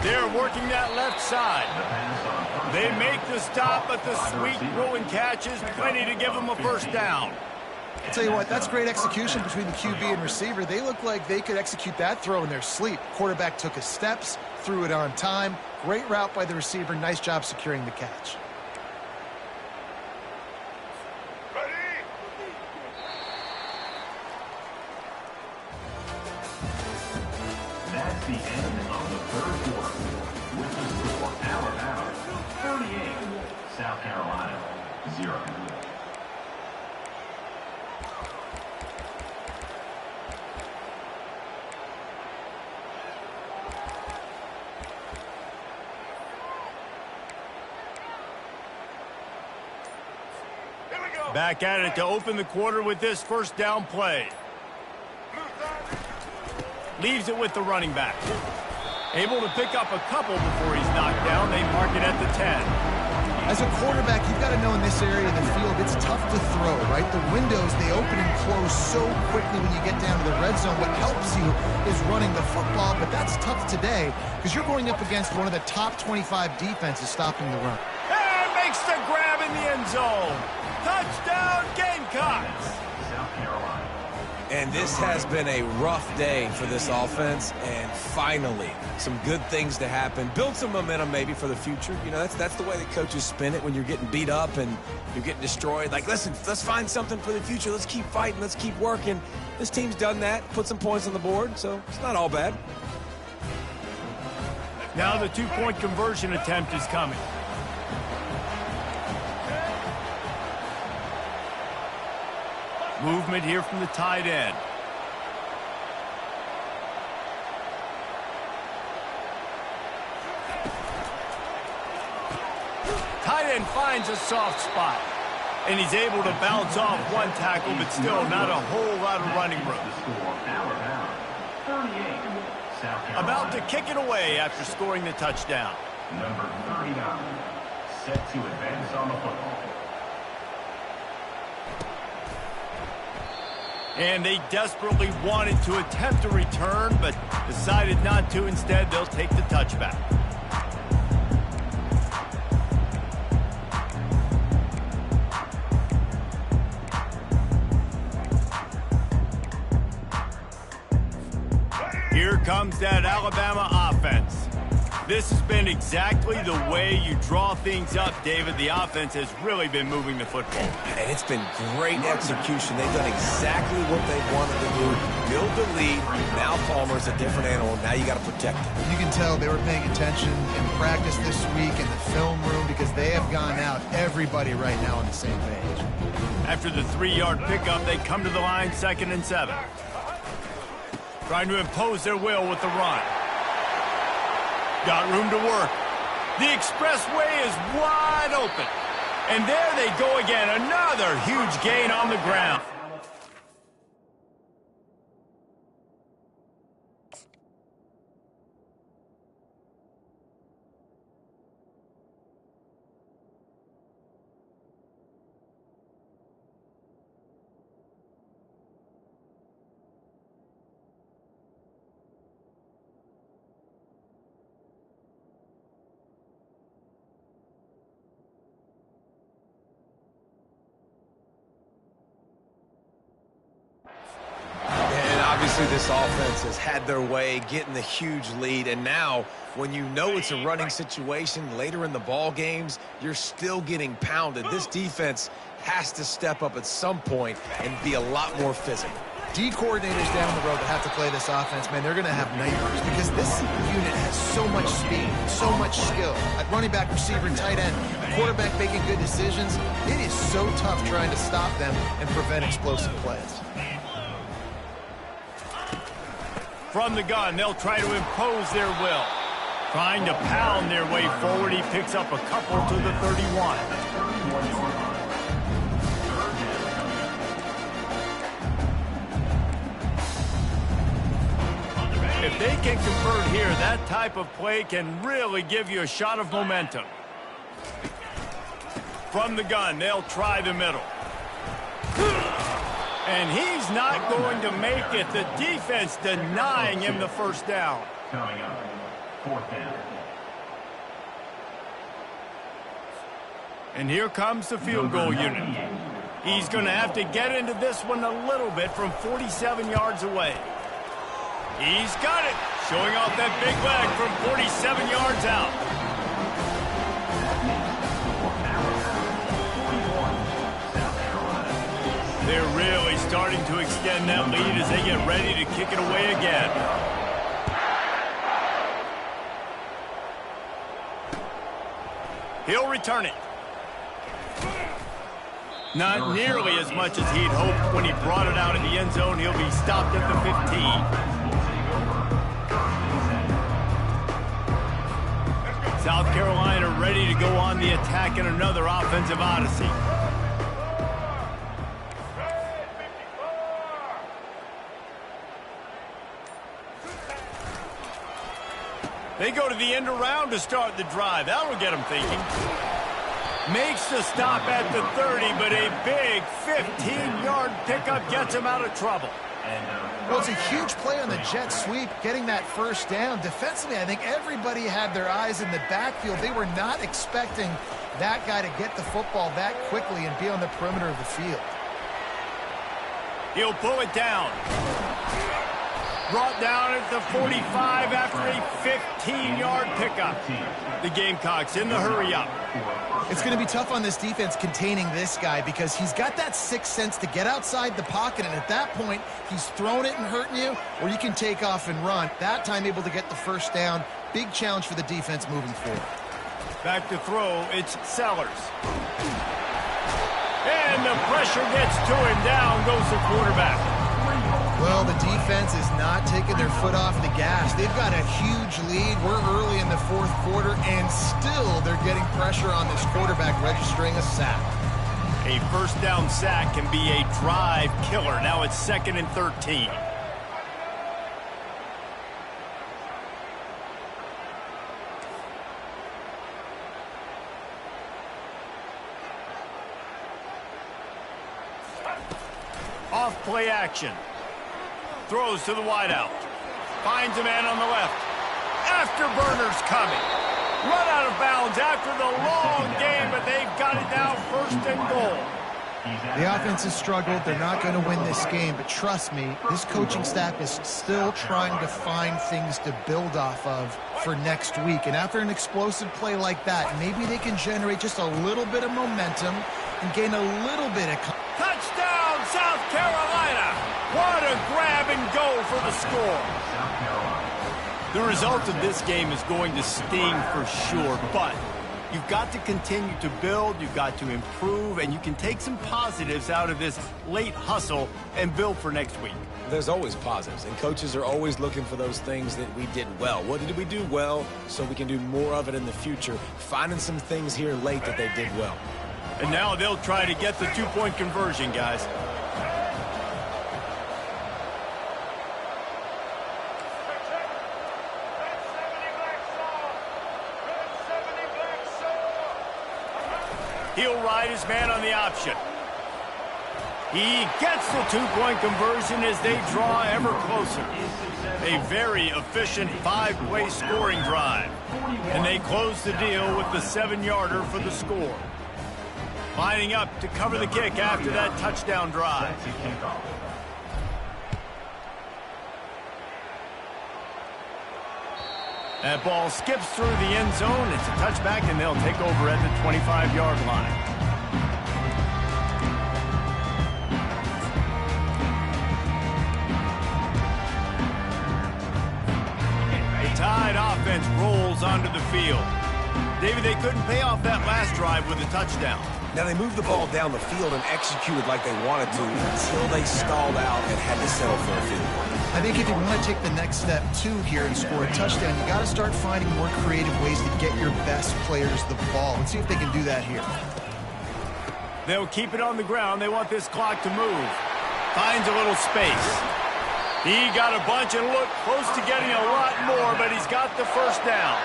S1: They're working that left side. They make the stop, but the sweet throwing catch is plenty to give them a first down.
S3: I'll tell you what, that's great execution between the QB and receiver. They look like they could execute that throw in their sleep. Quarterback took his steps, threw it on time. Great route by the receiver. Nice job securing the catch.
S4: That's the end of the third quarter. With the score, Alabama 38, South Carolina 0.
S1: Back at it to open the quarter with this first down play. Leaves it with the running back. Able to pick up a couple before he's knocked down. They mark it at the 10.
S3: As a quarterback, you've got to know in this area of the field, it's tough to throw, right? The windows, they open and close so quickly when you get down to the red zone. What helps you is running the football, but that's tough today because you're going up against one of the top 25 defenses stopping the run.
S1: And makes the grab in the end zone. Touchdown, Gamecocks!
S4: South Carolina.
S2: And this has been a rough day for this offense, and finally, some good things to happen. Build some momentum maybe for the future. You know, that's the way that coaches spin it when you're getting beat up and you're getting destroyed. Like, listen, let's find something for the future. Let's keep fighting. Let's keep working. This team's done that, put some points on the board, so it's not all bad.
S1: Now the two-point conversion attempt is coming. Movement here from the tight end. Tight end finds a soft spot. And he's able to bounce off one tackle, but still not a whole lot of running room.
S4: Alabama 38, South Carolina.
S1: About to kick it away after scoring the touchdown.
S4: Number 39, set to advance on the football.
S1: And they desperately wanted to attempt a return, but decided not to. Instead, they'll take the touchback. Here comes that Alabama offense. This has been exactly the way you draw things up, David. The offense has really been moving the football.
S2: And it's been great execution. They've done exactly what they wanted to do. Build the lead. Now Palmer's a different animal. Now you got to protect it.
S3: You can tell they were paying attention in practice this week in the film room because they have gone out, everybody right now on the same page.
S1: After the 3-yard pickup, they come to the line 2nd and 7. Trying to impose their will with the run. Got room to work. The expressway is wide open. And there they go again. Another huge gain on the ground.
S2: Obviously, this offense has had their way, getting the huge lead, and now when you know it's a running situation later in the ball games, you're still getting pounded. This defense has to step up at some point and be a lot more physical.
S3: D coordinators down the road that have to play this offense, man, they're going to have nightmares because this unit has so much speed, so much skill. At running back, receiver, and tight end, quarterback making good decisions. It is so tough trying to stop them and prevent explosive plays.
S1: From the gun, they'll try to impose their will. Trying to pound their way forward, he picks up a couple to the 31. If they can convert here, that type of play can really give you a shot of momentum. From the gun, they'll try the middle. And he's not going to make it. The defense denying him the first down.
S4: Coming up, 4th down.
S1: And here comes the field goal unit. He's going to have to get into this one a little bit from 47 yards away. He's got it, showing off that big leg from 47 yards out. They're really starting to extend that lead as they get ready to kick it away again. He'll return it. Not nearly as much as he'd hoped when he brought it out of the end zone. He'll be stopped at the 15. South Carolina ready to go on the attack in another offensive odyssey. They go to the end around to start the drive. That'll get them thinking. Makes the stop at the 30, but a big 15-yard pickup gets him out of trouble.
S3: Well, it's a huge play on the jet sweep, getting that first down. Defensively, I think everybody had their eyes in the backfield. They were not expecting that guy to get the football that quickly and be on the perimeter of the field.
S1: He'll pull it down. Brought down at the 45 after a 15-yard pickup. The Gamecocks in the hurry-up.
S3: It's going to be tough on this defense containing this guy because he's got that sixth sense to get outside the pocket, and at that point, he's throwing it and hurting you, or you can take off and run. That time able to get the first down. Big challenge for the defense moving forward.
S1: Back to throw, it's Sellers. And the pressure gets to him. Down goes the quarterback.
S3: Well, the defense is not taking their foot off the gas. They've got a huge lead. We're early in the fourth quarter, and still they're getting pressure on this quarterback, registering a sack.
S1: A first down sack can be a drive killer. Now it's 2nd and 13. Off play action. Throws to the wideout. Finds a man on the left. Afterburner's coming. Run out of bounds after the long game, but they've got it now 1st and goal.
S3: The offense has struggled. They're not going to win this game, but trust me, this coaching staff is still trying to find things to build off of for next week. And after an explosive play like that, maybe they can generate just a little bit of momentum and gain a little bit of...
S1: Touchdown, South Carolina! What a grab and go for the score. The result of this game is going to sting for sure, but you've got to continue to build, you've got to improve, and you can take some positives out of this late hustle and build for next week.
S2: There's always positives, and coaches are always looking for those things that we did well. What did we do well so we can do more of it in the future? Finding some things here late that they did well.
S1: And now they'll try to get the two-point conversion, guys. He'll ride his man on the option. He gets the two-point conversion as they draw ever closer. A very efficient 5-play scoring drive. And they close the deal with the 7-yarder for the score. Lining up to cover the kick after that touchdown drive. That ball skips through the end zone. It's a touchback, and they'll take over at the 25-yard line. defense rolls onto the field. David, they couldn't pay off that last drive with a touchdown.
S2: Now, they moved the ball down the field and executed like they wanted to until they stalled out and had to settle for a field goal.
S3: I think if you want to take the next step, too, here and score a touchdown, you got to start finding more creative ways to get your best players the ball. Let's see if they can do that here.
S1: They'll keep it on the ground. They want this clock to move. Finds a little space. He got a bunch and looked close to getting a lot more, but he's got the first down.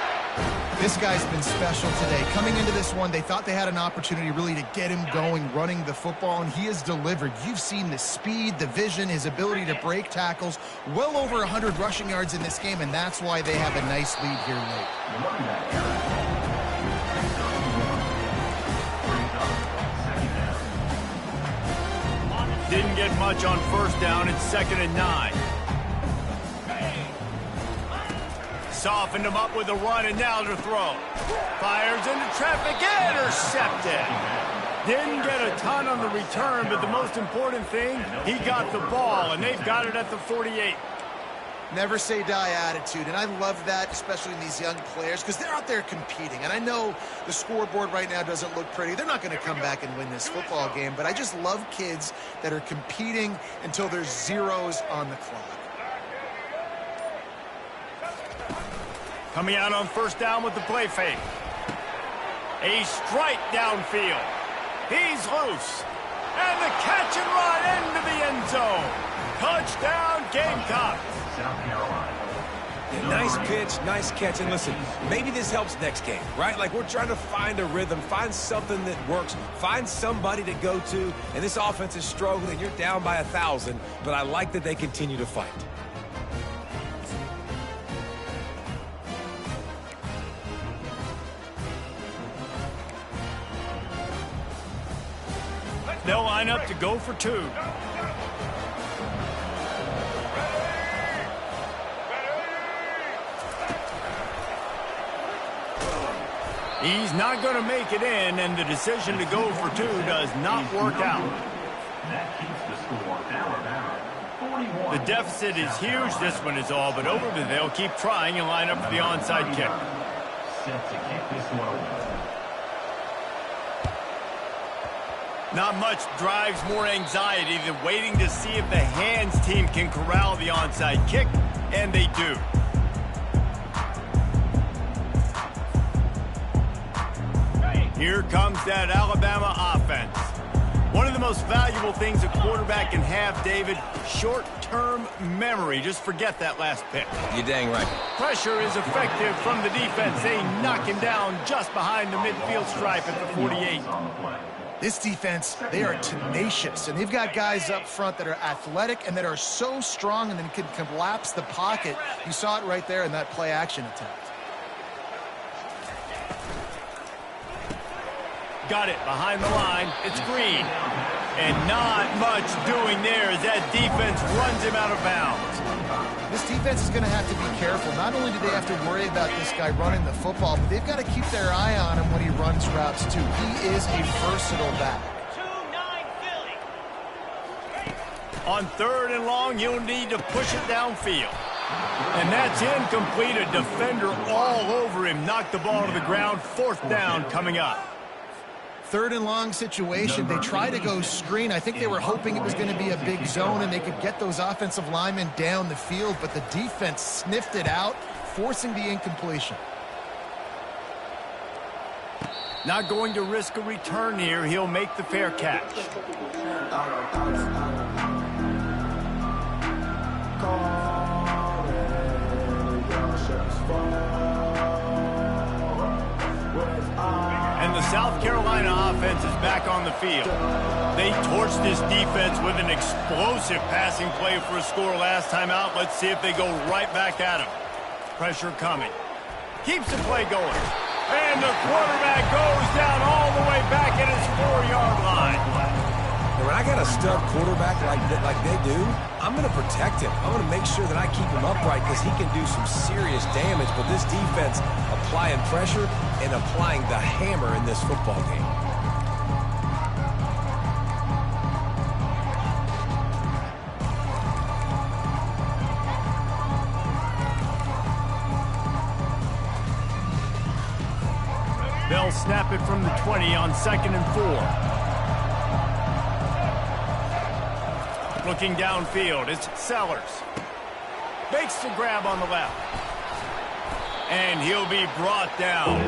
S3: This guy's been special today. Coming into this one, they thought they had an opportunity really to get him going, running the football, and he has delivered. You've seen the speed, the vision, his ability to break tackles. Well over 100 rushing yards in this game, and that's why they have a nice lead here late.
S1: Didn't get much on first down. It's 2nd and 9. Softened him up with a run, and now to throw. Fires into traffic, intercepted. Didn't get a ton on the return, but the most important thing, he got the ball, and they've got it at the 48.
S3: Never say die attitude, and I love that, especially in these young players, because they're out there competing. And I know the scoreboard right now doesn't look pretty. They're not going to come back and win this football game, but I just love kids that are competing until there's zeros on the clock.
S1: Coming out on first down with the play fake. A strike downfield. He's loose. And the catch and run into the end zone. Touchdown, Gamecocks.
S4: South Carolina.
S2: Nice pitch, nice catch. And listen, maybe this helps next game, right? Like, we're trying to find a rhythm, find something that works, find somebody to go to. And this offense is struggling. You're down by 1,000, but I like that they continue to fight.
S1: They'll line up to go for 2. He's not going to make it in, and the decision to go for 2 does not work out.
S4: That keeps the score. Alabama, 41.
S1: The deficit is huge. This one is all but over, but they'll keep trying and line up for the onside kick.
S4: Set to kick this one away.
S1: Not much drives more anxiety than waiting to see if the hands team can corral the onside kick, and they do. Here comes that Alabama offense. One of the most valuable things a quarterback can have, David, short-term memory. Just forget that last pick.
S2: You're dang right.
S1: Pressure is effective from the defense. They knock him down just behind the midfield stripe at the 48.
S3: This defense, they are tenacious, and they've got guys up front that are athletic and that are so strong and then can collapse the pocket. You saw it right there in that play-action attempt.
S1: Got it behind the line. It's Green. And not much doing there as that defense runs him out of bounds.
S3: This defense is going to have to be careful. Not only do they have to worry about this guy running the football, but they've got to keep their eye on him when he runs routes, too. He is a versatile back.
S1: On 3rd and long, you'll need to push it downfield. And that's incomplete. A defender all over him. Knocked the ball to the ground. 4th down coming up.
S3: 3rd and long situation. They try to go screen. I think they were hoping it was going to be a big zone and they could get those offensive linemen down the field, but the defense sniffed it out, forcing the incompletion.
S1: Not going to risk a return here. He'll make the fair catch. And the South Carolina offense is back on the field. They torched this defense with an explosive passing play for a score last time out. Let's see if they go right back at him. Pressure coming. Keeps the play going. And the quarterback goes down all the way back at his 4-yard line.
S2: And when I got a stud quarterback like they do, I'm going to protect him. I'm going to make sure that I keep him upright because he can do some serious damage. But this defense applying pressure and applying the hammer in this football game.
S1: They'll snap it from the 20 on 2nd and 4. Looking downfield, it's Sellers. Makes the grab on the left. And he'll be brought down.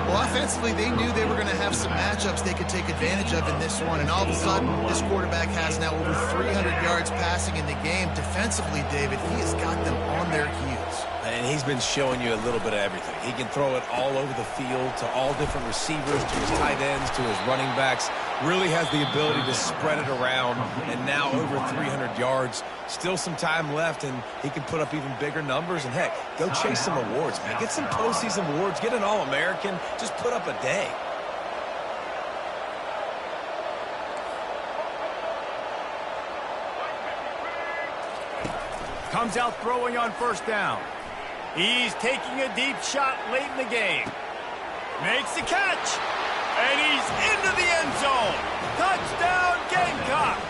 S3: Well, offensively, they knew they were going to have some matchups they could take advantage of in this one, and all of a sudden, this quarterback has now over 300 yards passing in the game. Defensively, David, he has got them on their heels.
S2: And he's been showing you a little bit of everything. He can throw it all over the field to all different receivers, to his tight ends, to his running backs. Really has the ability to spread it around, and now over 300 yards. Still some time left, and he can put up even bigger numbers. And, heck, go chase some awards, man. Get some postseason awards. Get an All-American. Just put up a day.
S1: Comes out throwing on 1st down. He's taking a deep shot late in the game. Makes the catch. And he's into the end zone. Touchdown, Gamecocks.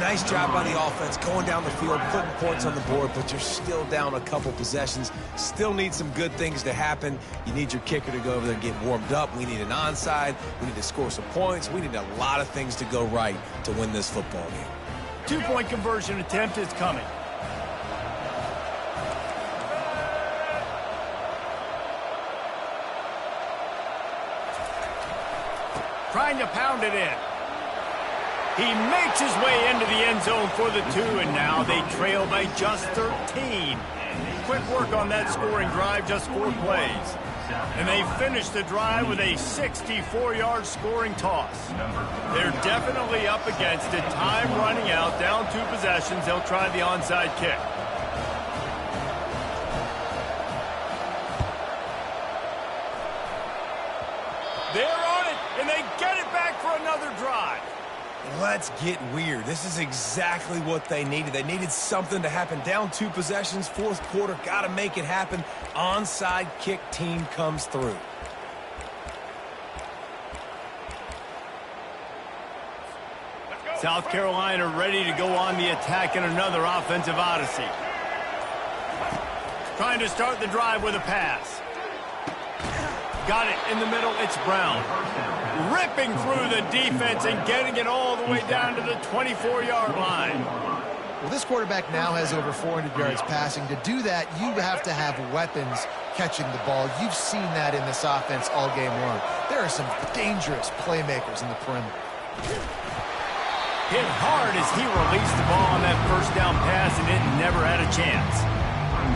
S2: Nice job by the offense going down the field, putting points on the board, but you're still down a couple possessions. Still need some good things to happen. You need your kicker to go over there and get warmed up. We need an onside. We need to score some points. We need a lot of things to go right to win this football game.
S1: 2-point conversion attempt is coming. Trying to pound it in. He makes his way into the end zone for the 2, and now they trail by just 13. Quick work on that scoring drive, just 4 plays. And they finish the drive with a 64-yard scoring toss. They're definitely up against it. Time running out, down 2 possessions. They'll try the onside kick. They're on it, and they get it back for another drive.
S2: Let's get weird. This is exactly what they needed. They needed something to happen. Down 2 possessions, 4th quarter. Got to make it happen. Onside kick team comes through.
S1: South Carolina ready to go on the attack in another offensive odyssey. Trying to start the drive with a pass. Got it in the middle. It's Brown. Ripping through the defense and getting it all the way down to the 24-yard line.
S3: Well, this quarterback now has over 400 yards passing. To do that, you have to have weapons catching the ball. You've seen that in this offense all game long. There are some dangerous playmakers in the perimeter.
S1: Hit hard as he released the ball on that 1st down pass, and it never had a chance.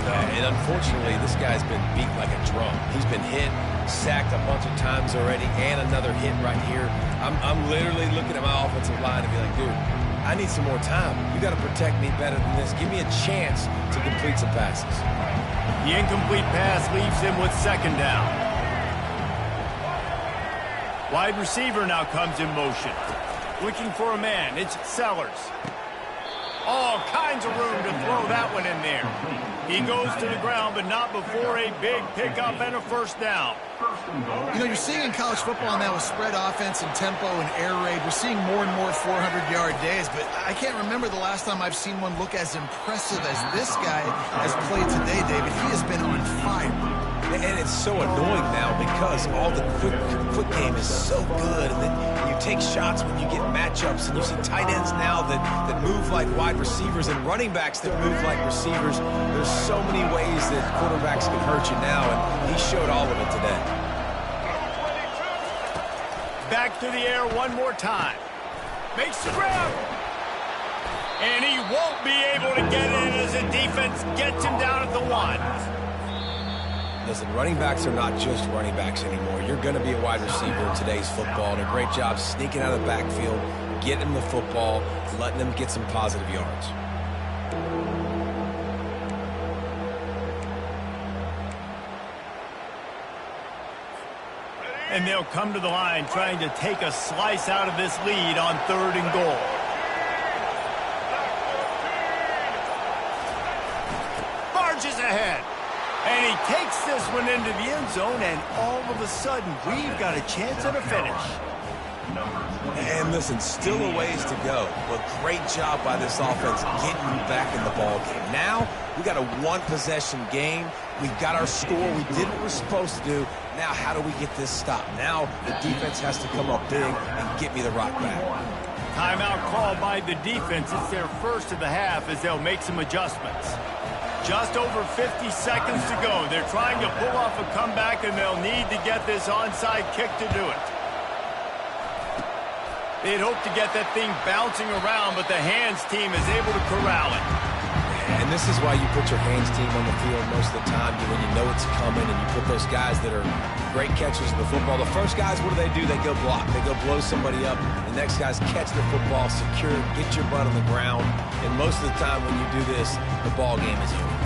S2: And unfortunately, this guy's been beat like a drum. He's been hit, sacked a bunch of times already, and another hit right here. I'm literally looking at my offensive line and be like, dude, I need some more time. You got to protect me better than this. Give me a chance to complete some passes.
S1: The incomplete pass leaves him with 2nd down. Wide receiver now comes in motion. Looking for a man. It's Sellers. All kinds of room to throw that one in there. He goes to the ground, but not before a big pickup and a 1st down.
S3: You know, you're seeing in college football now with spread offense and tempo and air raid, we're seeing more and more 400-yard days, but I can't remember the last time I've seen one look as impressive as this guy has played today, David. He has been on fire.
S2: And it's so annoying now because all the quick game is so good, and then you take shots when you get matchups, and you see tight ends now that move like wide receivers and running backs that move like receivers. There's so many ways that quarterbacks can hurt you now, and he showed all of it today.
S1: Back to the air one more time. Makes the grab. And he won't be able to get in as the defense gets him down at the 1.
S2: Listen, running backs are not just running backs anymore. You're going to be a wide receiver in today's football, and a great job sneaking out of the backfield, getting him the football, letting him get some positive yards.
S1: And they'll come to the line trying to take a slice out of this lead on 3rd and goal. Barges ahead. And he takes this one into the end zone, and all of a sudden, we've got a chance at a finish.
S2: And listen, still a ways to go, but great job by this offense getting you back in the ball game. Now, we got a one-possession game. We've got our score. We did what we're supposed to do. Now, how do we get this stopped? Now, the defense has to come up big and get me the rock back.
S1: Timeout called by the defense. It's their first of the half as they'll make some adjustments. Just over 50 seconds to go. They're trying to pull off a comeback, and they'll need to get this onside kick to do it. They'd hope to get that thing bouncing around, but the hands team is able to corral it.
S2: And this is why you put your hands team on the field most of the time, when you know it's coming, and you put those guys that are great catchers of the football. The first guys, what do? They go block. They go blow somebody up. The next guys catch the football, secure, get your butt on the ground. And most of the time when you do this, the ball game is over.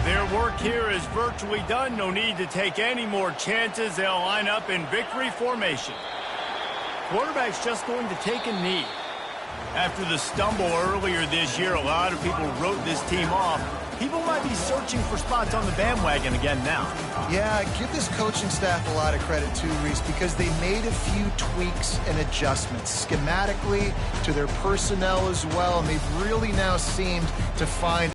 S1: Their work here is virtually done. No need to take any more chances. They'll line up in victory formation. Quarterback's just going to take a knee. After the stumble earlier this year, a lot of people wrote this team off. People might be searching for spots on the bandwagon again now.
S3: Yeah, give this coaching staff a lot of credit too, Reese, because they made a few tweaks and adjustments schematically to their personnel as well, and they've really now seemed to find